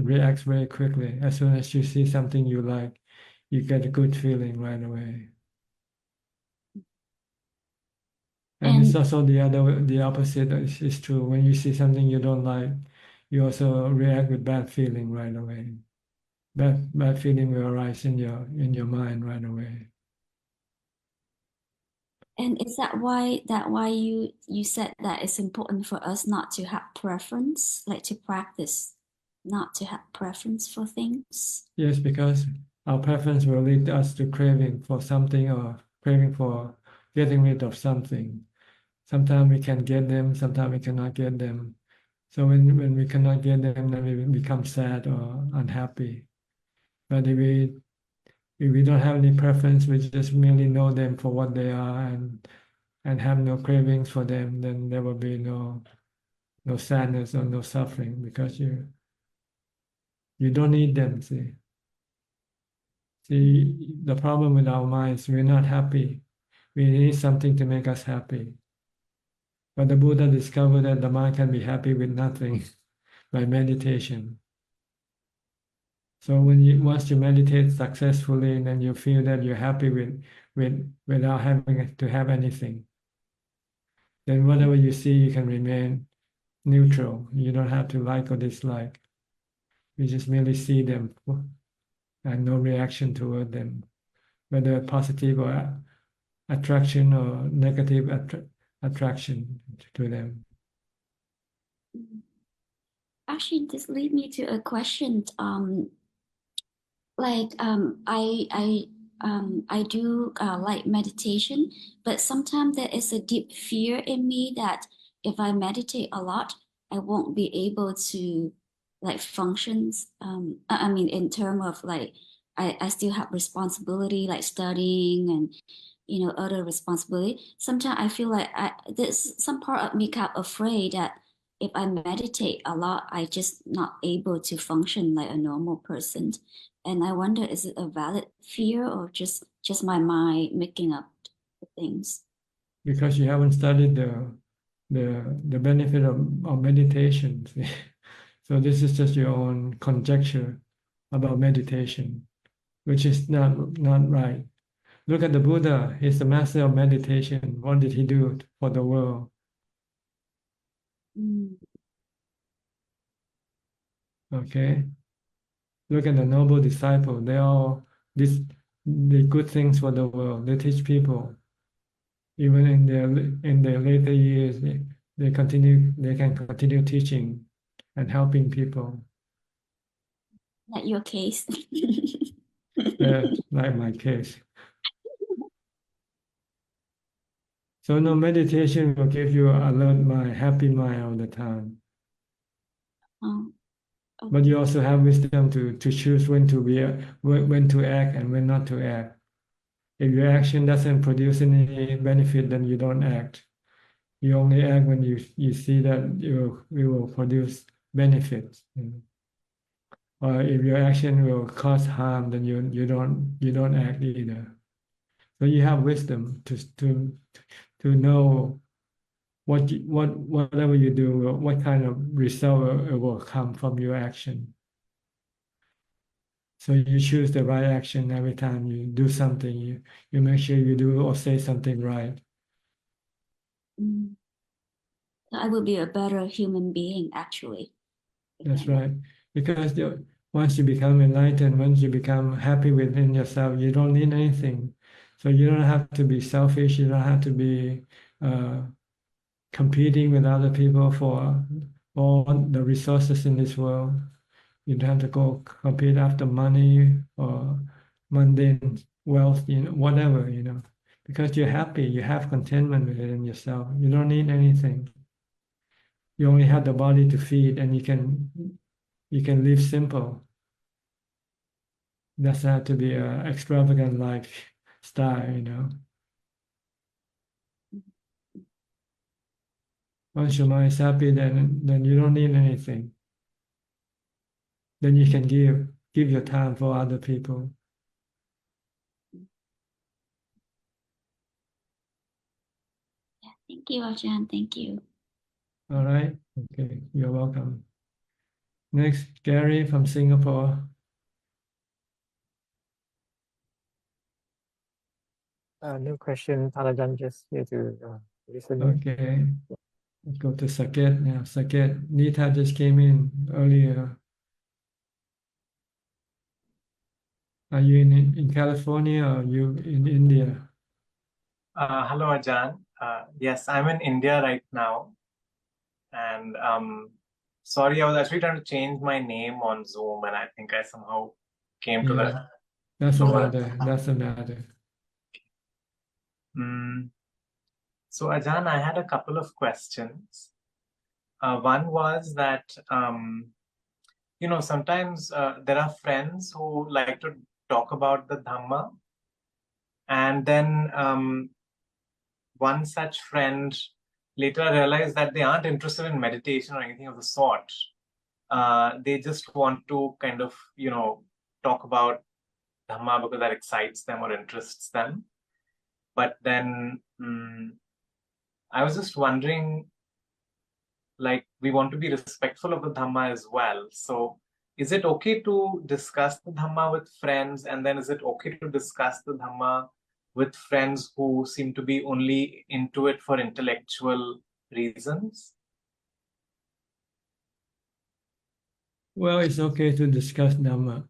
reacts very quickly. As soon as you see something you like, you get a good feeling right away. And it's also the opposite is true. When you see something you don't like, you also react with bad feeling right away. Bad feeling will arise in your mind right away. And is that why you said that it's important for us not to have preference, like to practice not to have preference for things? Yes, because our preference will lead us to craving for something or craving for getting rid of something. Sometimes we can get them, sometimes we cannot get them. So when we cannot get them, then we become sad or unhappy. But if we don't have any preference, we just merely know them for what they are and have no cravings for them, then there will be no sadness or no suffering because you don't need them. See, the problem with our minds, we're not happy. We need something to make us happy. But the Buddha discovered that the mind can be happy with nothing by meditation. So once you meditate successfully, then you feel that you're happy without having to have anything. Then whatever you see, you can remain neutral. You don't have to like or dislike. You just merely see them and no reaction toward them, whether positive or attraction or negative attraction to them. Actually, this lead me to a question. I do like meditation, but sometimes there is a deep fear in me that if I meditate a lot, I won't be able to like functions. I mean, in terms of like, I still have responsibility like studying and other responsibility. Sometimes I feel like there's some part of me kind of afraid that if I meditate a lot, I just not able to function like a normal person. And I wonder, is it a valid fear or just my mind making up the things? Because you haven't studied the benefit of meditation. So this is just your own conjecture about meditation, which is not right. Look at the Buddha. He's the master of meditation. What did he do for the world? Okay. Look at the noble disciple. They all the good things for the world. They teach people. Even in their later years, they can continue teaching and helping people. Like your case. Like my case. So no, meditation will give you alert mind, happy mind all the time. But you also have wisdom to choose when to act and when not to act. If your action doesn't produce any benefit, then you don't act. You only act when you see that you will produce benefits. or if your action will cause harm, then you don't act either. So you have wisdom to know whatever you do, what kind of result it will come from your action. So you choose the right action every time you do something. You make sure you do or say something right. I will be a better human being, actually. That's right. Because once you become enlightened, once you become happy within yourself, you don't need anything. So you don't have to be selfish. You don't have to be competing with other people for all the resources in this world. You don't have to go compete after money or mundane wealth, whatever, because you're happy, you have contentment within yourself. You don't need anything. You only have the body to feed, and you can live simple. Doesn't have to be an extravagant lifestyle, Once your mind is happy, then you don't need anything. Then you can give your time for other people. Thank you, Ajahn. Thank you. All right. Okay. You're welcome. Next, Gary from Singapore. No question, Thanajan, just here to listen. Okay. Let's go to Saket now. Saket, Nita just came in earlier. Are you in California or are you in India? Hello, Ajahn. Yes, I'm in India right now. And sorry, I was actually trying to change my name on Zoom, and I think I somehow came to that. Doesn't matter. Doesn't matter. So, Ajahn, I had a couple of questions. One was that, sometimes there are friends who like to talk about the Dhamma. And then one such friend later realized that they aren't interested in meditation or anything of the sort. They just want to kind of, talk about Dhamma because that excites them or interests them. But then I was just wondering, we want to be respectful of the Dhamma as well. So is it okay to discuss the Dhamma with friends? And then is it okay to discuss the Dhamma with friends who seem to be only into it for intellectual reasons? Well, it's okay to discuss Dhamma.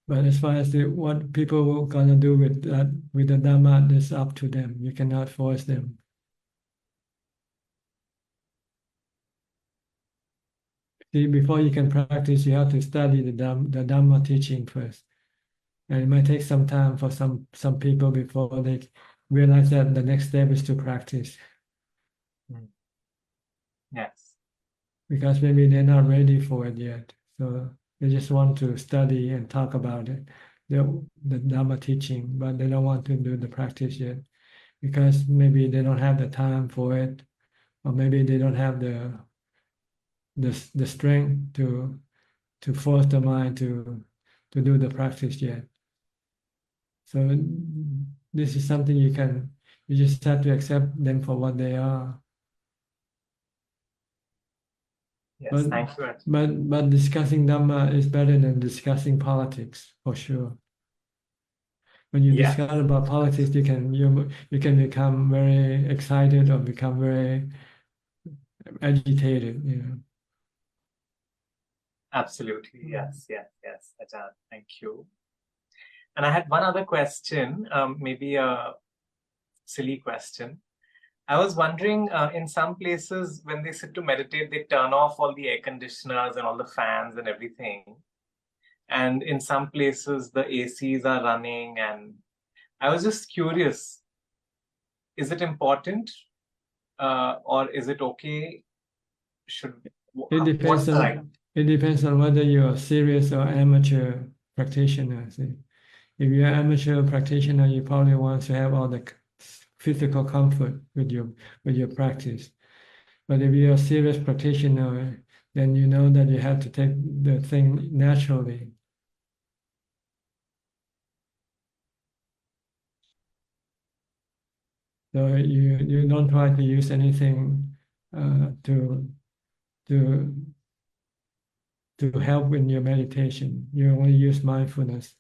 But as far as what people are gonna do with the Dhamma, it's up to them. You cannot force them. See, before you can practice, you have to study the Dhamma teaching first. And it might take some time for some people before they realize that the next step is to practice. Yes. Because maybe they're not ready for it yet. So they just want to study and talk about it, the Dhamma teaching, but they don't want to do the practice yet because maybe they don't have the time for it, or maybe they don't have the strength to force the mind to do the practice yet. So this is something you just have to accept them for what they are. Yes, thank you. But discussing Dhamma is better than discussing politics, for sure. When you discuss about politics, you can become very excited or become very agitated, Absolutely, yes, Ajahn, thank you. And I had one other question, maybe a silly question. I was wondering, in some places, when they sit to meditate, they turn off all the air conditioners and all the fans and everything. And in some places, the ACs are running. And I was just curious, is it important or is it okay? It depends on whether you're a serious or amateur practitioner. See? If you're an amateur practitioner, you probably want to have all the physical comfort with your practice. But if you're a serious practitioner, then you know that you have to take the thing naturally. So you don't try to use anything to help in your meditation. You only use mindfulness.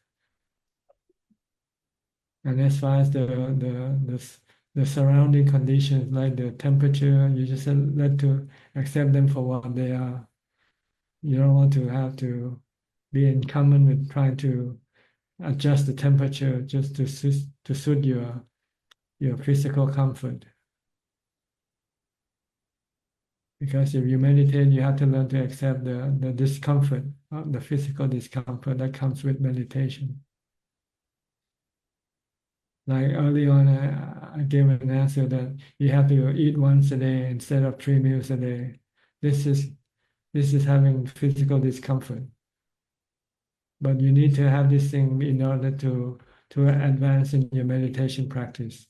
And as far as the surrounding conditions, like the temperature, you just let to accept them for what they are. You don't want to have to be in common with trying to adjust the temperature just to suit your physical comfort. Because if you meditate, you have to learn to accept the discomfort, the physical discomfort that comes with meditation. Like early on, I gave an answer that you have to eat once a day instead of 3 meals a day. This is having physical discomfort. But you need to have this thing in order to advance in your meditation practice.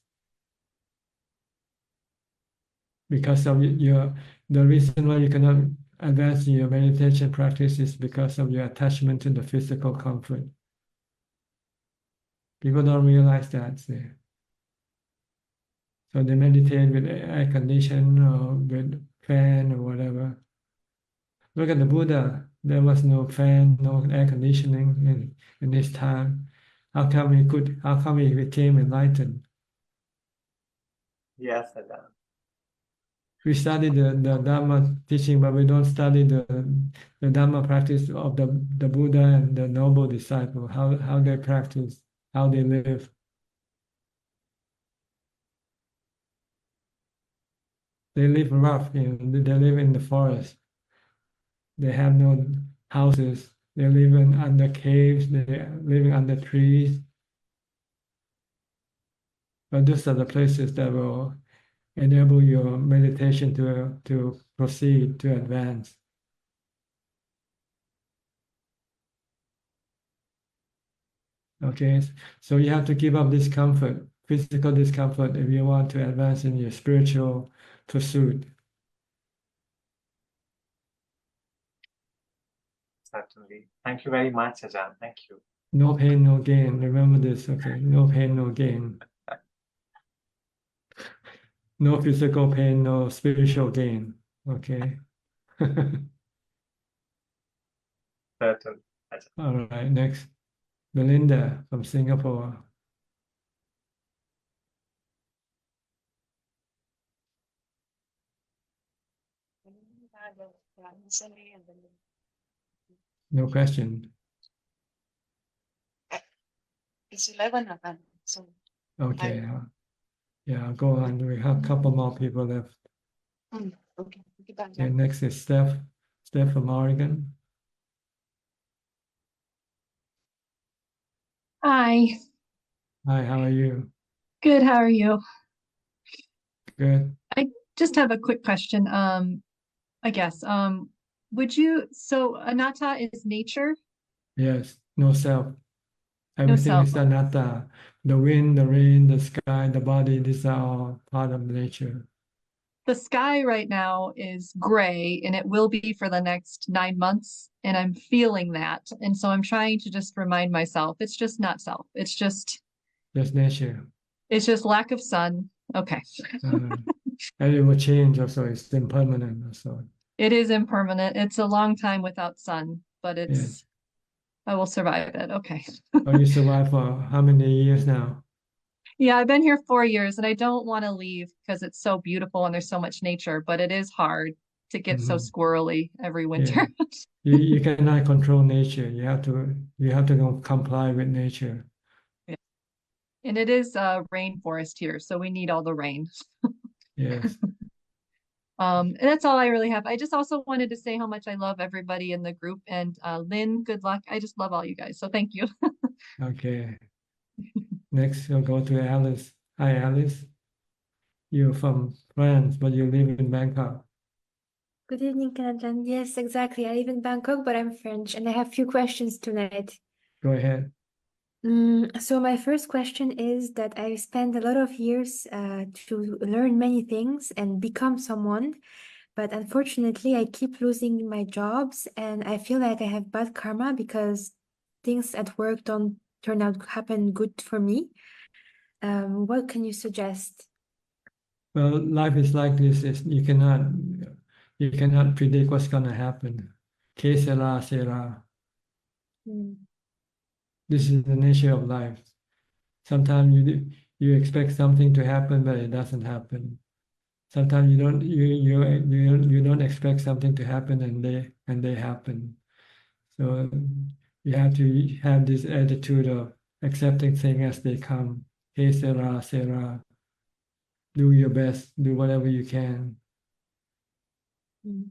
Because of the reason why you cannot advance in your meditation practice is because of your attachment to the physical comfort. People don't realize that. See. So they meditate with air condition or with fan or whatever. Look at the Buddha. There was no fan, no air conditioning in his time. How come he became enlightened? Yes, Ajahn. We study the Dhamma teaching, but we don't study the Dhamma practice of the Buddha and the noble disciple, how they practice, how they live. They live rough, they live in the forest. They have no houses. They live under caves. They're living under trees. But those are the places that will enable your meditation to proceed, to advance. Okay, so you have to give up discomfort, physical discomfort, if you want to advance in your spiritual pursuit. Certainly. Thank you very much, Ajahn. Thank you. No pain, no gain. Remember this, okay? No pain, no gain. No physical pain, no spiritual gain. Okay. Certainly. All right, next. Belinda from Singapore. No question. It's 11 of them. So Okay. Yeah, go on. We have a couple more people left. okay. Okay, next is Steph. Steph from Oregon. Hi, Hi, how are you? good. How are you? Good. I just have a quick question. I guess. So anatta is nature? Yes, no self. No Everything self. is anatta. The wind, the rain, the sky, the body, these are all part of nature. The sky right now is gray and it will be for the next 9 months, and I'm feeling that. And so I'm trying to just remind myself, it's just not self. It's just nature. It's just lack of sun. Okay. And it will change also. It's impermanent also. It is impermanent. It's a long time without sun, but Yes. I will survive it. Okay. Oh, you survived for how many years now? Yeah, I've been here 4 years and I don't want to leave because it's so beautiful and there's so much nature, but it is hard to get so squirrely every winter. Yeah. You cannot control nature. You have to comply with nature. Yeah. And it is a rainforest here, so we need all the rain. Yes. And that's all I really have. I just also wanted to say how much I love everybody in the group, and Lynn, good luck. I just love all you guys. So thank you. Okay. Next, we'll go to Alice. Hi, Alice. You're from France, but you live in Bangkok. Good evening, Ajahn. Yes, exactly. I live in Bangkok, but I'm French, and I have a few questions tonight. Go ahead. So my first question is that I spent a lot of years to learn many things and become someone, but unfortunately, I keep losing my jobs, and I feel like I have bad karma because things at work don't turn out happen good for me. What can you suggest? Well, life is like this. You cannot predict what's going to happen. Que sera, sera. Mm. This is the nature of life. Sometimes you expect something to happen, but it doesn't happen. Sometimes you don't expect something to happen, and they happen. So you have to have this attitude of accepting things as they come. Que sera, sera. Do your best. Do whatever you can. Mm.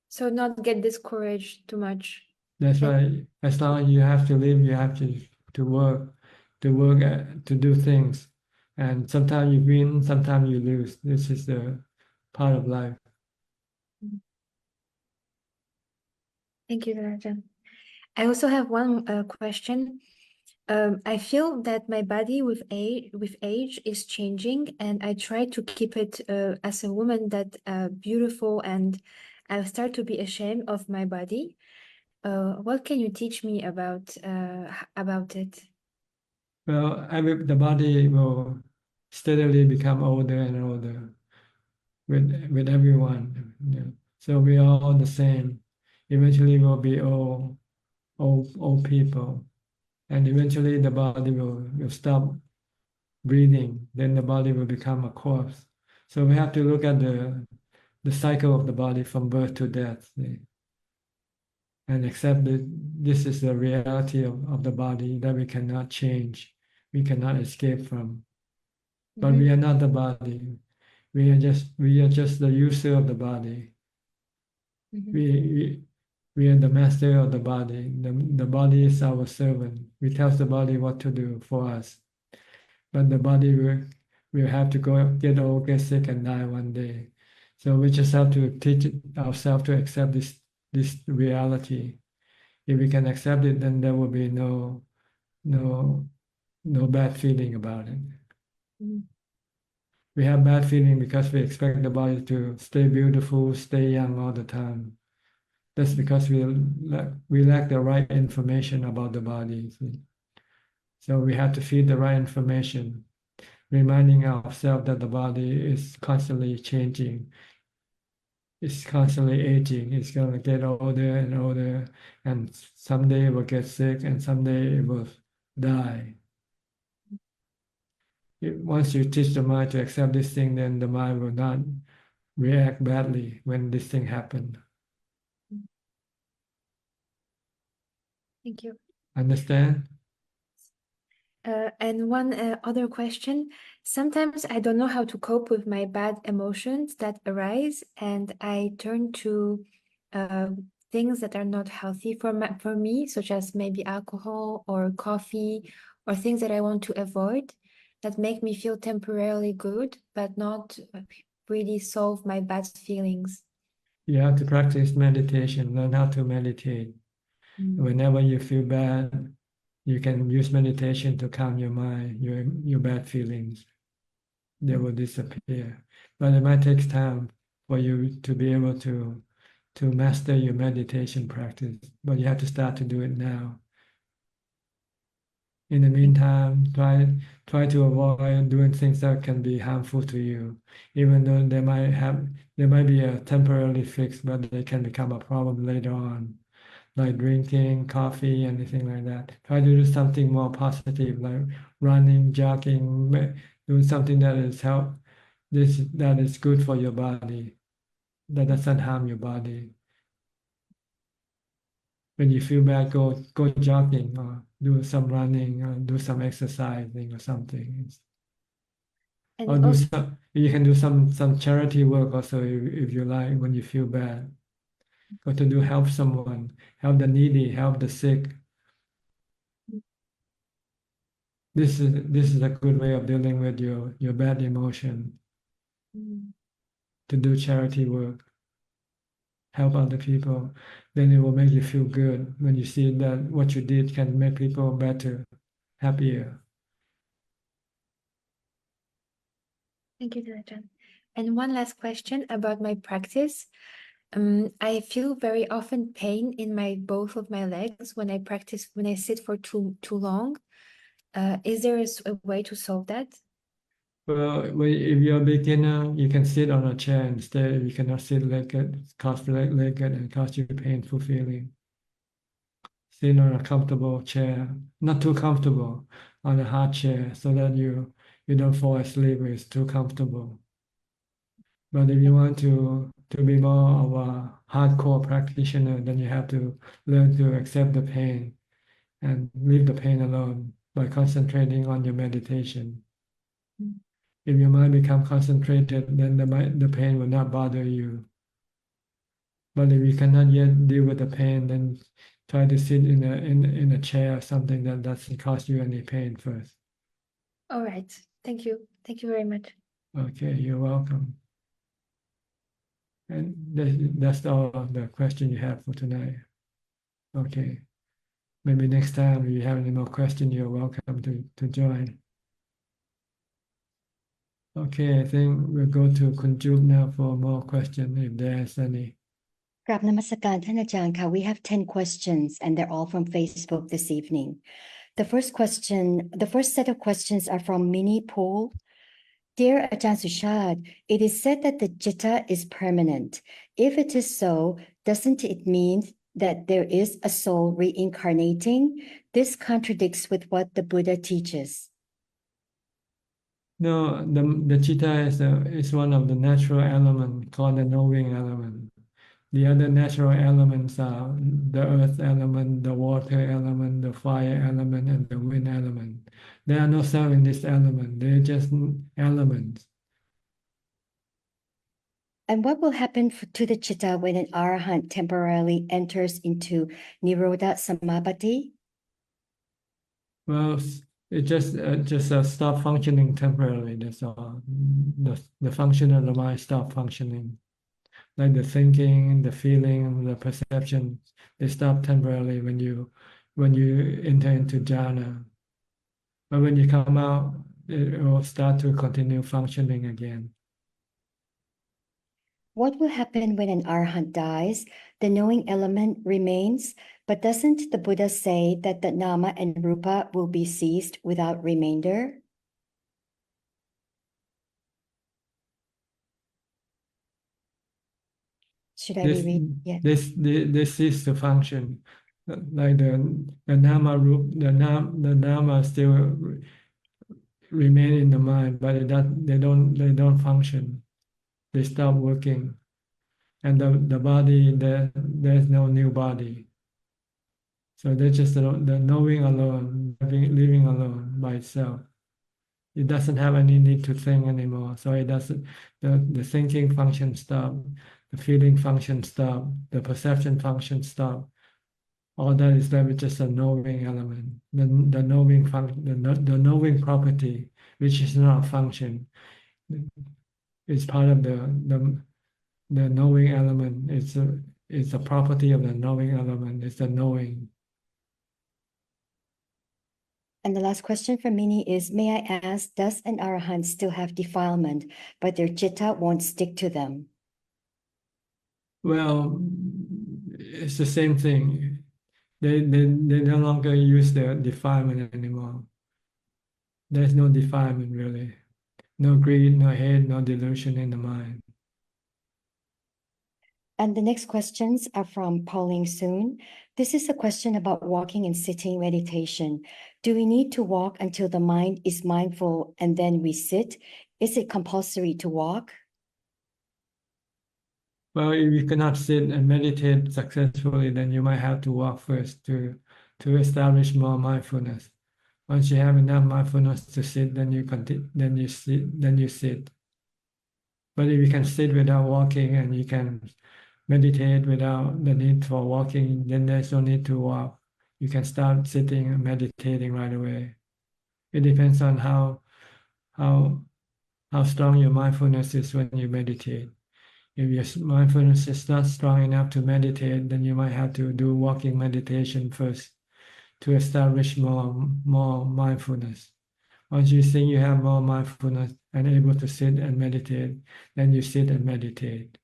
So not get discouraged too much. That's right. As long as you have to live, you have to work, to do things. And sometimes you win, sometimes you lose. This is the part of life. Thank you, Rajan. I also have one question. I feel that my body with age is changing, and I try to keep it as a woman that beautiful, and I start to be ashamed of my body. What can you teach me about it? Well, the body will steadily become older and older with everyone. You know. So we are all the same. Eventually, we'll be old people, and eventually the body will stop breathing. Then the body will become a corpse. So we have to look at the cycle of the body from birth to death, and accept that this is the reality of the body that we cannot change, we cannot escape from. But we are not the body. We are just the user of the body. We are the master of the body. The body is our servant. We tell the body what to do for us. But the body will have to go get old, get sick, and die one day. So we just have to teach ourselves to accept this reality. If we can accept it, then there will be no bad feeling about it. We have bad feeling because we expect the body to stay beautiful, stay young all the time. That's because we lack the right information about the body. So we have to feed the right information, reminding ourselves that the body is constantly changing. It's constantly aging. It's going to get older and older, and someday it will get sick, and someday it will die. Once you teach the mind to accept this thing, then the mind will not react badly when this thing happens. Thank you. Understand? And one other question. Sometimes I don't know how to cope with my bad emotions that arise, and I turn to things that are not healthy for me, such as maybe alcohol or coffee, or things that I want to avoid that make me feel temporarily good, but not really solve my bad feelings. You have to practice meditation, learn how to meditate. Whenever you feel bad, you can use meditation to calm your mind, your bad feelings. They will disappear. But it might take time for you to be able to master your meditation practice. But you have to start to do it now. In the meantime, try to avoid doing things that can be harmful to you, even though they might be a temporary fix, but they can become a problem later on. Like drinking coffee, anything like that. Try to do something more positive, like running, jogging, doing something that is good for your body, that doesn't harm your body. When you feel bad, go jogging or do some running or do some exercising or something. And Or you can do some charity work also if you like when you feel bad. Go to help someone, help the needy, help the sick. This is a good way of dealing with your bad emotion. To do charity work, help other people, then it will make you feel good when you see that what you did can make people better, happier. Thank you, Ajahn. And one last question about my practice. I feel very often pain in both of my legs when I sit for too long. Is there a way to solve that? Well, if you're a beginner, you can sit on a chair instead. You cannot sit cross-legged and cause you painful feeling. Sit on a comfortable chair, not too comfortable, on a hard chair, so that you don't fall asleep when it's too comfortable. But if you want to be more of a hardcore practitioner, then you have to learn to accept the pain and leave the pain alone by concentrating on your meditation. If your mind becomes concentrated, then the pain will not bother you. But if you cannot yet deal with the pain, then try to sit in a chair or something that doesn't cause you any pain first. All right. Thank you. Thank you very much. Okay, you're welcome. And that's all the question you have for tonight. Okay. Maybe next time if you have any more questions, you're welcome to join. Okay, I think we'll go to Kunjup now for more questions if there's any. กราบนมัสการท่านอาจารย์ค่ะ We have 10 questions and they're all from Facebook this evening. The first set of questions are from Mini Pool. Dear Ajahn Suchart, it is said that the citta is permanent. If it is so, doesn't it mean that there is a soul reincarnating? This contradicts with what the Buddha teaches. No, the citta is one of the natural elements called the knowing element. The other natural elements are the earth element, the water element, the fire element, and the wind element. There are no soul in this element. They're just elements. And what will happen to the citta when an arahant temporarily enters into Nirodha Samapatti? Well, it just stop functioning temporarily. That's all. The function of the mind stop functioning. Like the thinking, the feeling, the perception, they stop temporarily when you enter into jhana. But when you come out, it will start to continue functioning again. What will happen when an arahant dies? The knowing element remains, but doesn't the Buddha say that the nama and rupa will be ceased without remainder? Should I reread? Yeah. This cease to function, like the nama the nama still remain in the mind, but they don't function. They stop working, and the body there's no new body. So they're just the knowing alone, living alone by itself. It doesn't have any need to think anymore. So it doesn't. The thinking function stop. The feeling function stop, the perception function stop. All that is left with just a knowing element. The knowing the knowing property, which is not a function, is part of the knowing element. It's a property of the knowing element. It's the knowing. And the last question from Mini is, may I ask, does an arahant still have defilement, but their citta won't stick to them? Well, it's the same thing. They no longer use the defilement anymore. There's no defilement really. No greed, no hate, no delusion in the mind. And the next questions are from Pauline Soon. This is a question about walking and sitting meditation. Do we need to walk until the mind is mindful and then we sit? Is it compulsory to walk? Well, if you cannot sit and meditate successfully, then you might have to walk first to establish more mindfulness. Once you have enough mindfulness to sit, then you continue, then you sit. But if you can sit without walking and you can meditate without the need for walking, then there's no need to walk. You can start sitting and meditating right away. It depends on how strong your mindfulness is when you meditate. If your mindfulness is not strong enough to meditate, then you might have to do walking meditation first to establish more mindfulness. Once you think you have more mindfulness and able to sit and meditate, then you sit and meditate.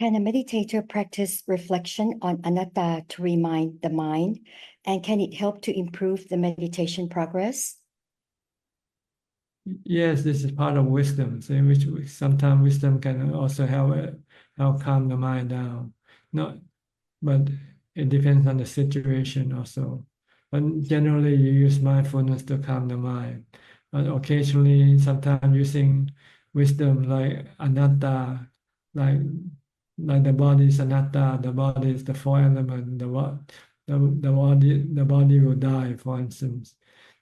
Can a meditator practice reflection on anatta to remind the mind? And can it help to improve the meditation progress? Yes, this is part of wisdom. So which sometimes wisdom can also help calm the mind down. But it depends on the situation also. But generally, you use mindfulness to calm the mind. But occasionally, sometimes using wisdom like anatta, like the body is anatta, the body is the four element, the body will die, for instance.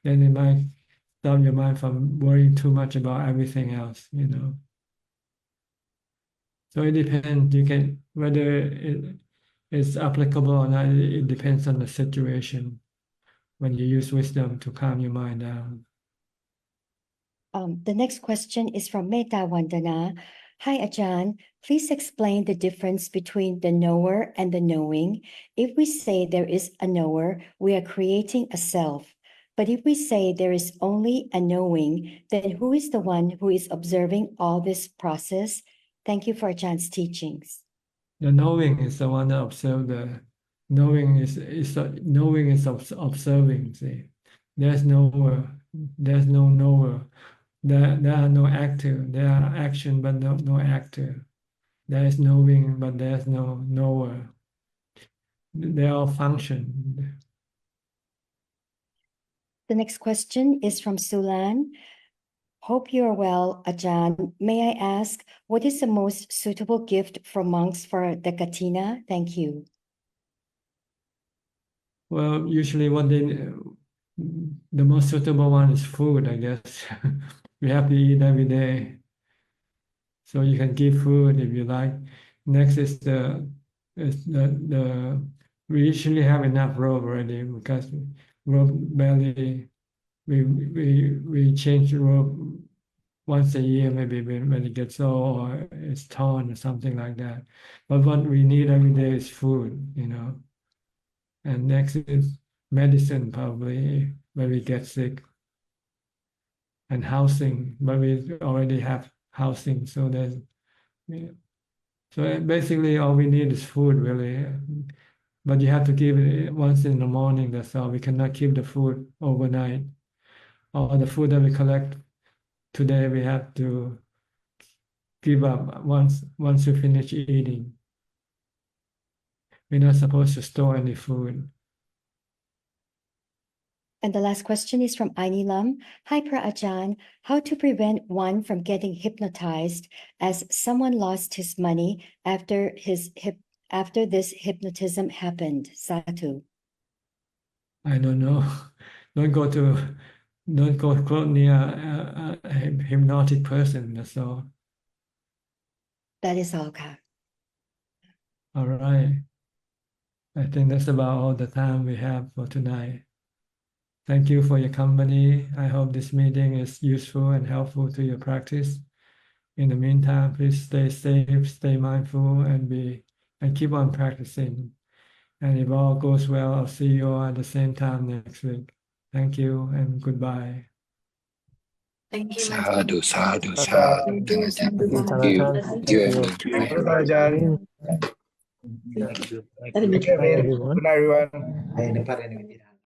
Then it might stop your mind from worrying too much about everything else, So it depends. You can whether it's applicable or not. It depends on the situation. When you use wisdom to calm your mind down. The next question is from Metta Vandana. Hi, Ajahn. Please explain the difference between the knower and the knowing. If we say there is a knower, we are creating a self. But if we say there is only a knowing, then who is the one who is observing all this process? Thank you for Ajah's teachings. The knowing is the one that observes the knowing is observing. See, there's no knower. There are no actor. There are action, but no actor. There is knowing, but there's no knower. They all function. The next question is from Sulan. Hope you are well, Ajahn. May I ask, what is the most suitable gift for monks for the Katina? Thank you. Well, usually the most suitable one is food, I guess. We have to eat every day. So you can give food if you like. Next is we usually have enough rope already because rope barely we change the rope once a year, maybe when it gets old or it's torn or something like that. But what we need every day is food, And next is medicine, probably, when we get sick. And housing, but we already have housing, so so basically all we need is food, really. But you have to give it once in the morning, that's all. We cannot keep the food overnight. All the food that we collect today, we have to give up once we finish eating. We're not supposed to store any food. And the last question is from Ainilam. Hi, Ajahn. How to prevent one from getting hypnotized, as someone lost his money after this hypnotism happened? Sadhu. I don't know. Don't go close near a hypnotic person. That's all. That is all, Ka. All right. I think that's about all the time we have for tonight. Thank you for your company. I hope this meeting is useful and helpful to your practice. In the meantime, please stay safe, stay mindful, and keep on practicing. And if all goes well, I'll see you all at the same time next week. Thank you and goodbye. Thank you, Sadhu, sadhu, Thank sadhu. you, sadhu. Thank you. Thank you, Ajahn. Thank you. Good night, everyone.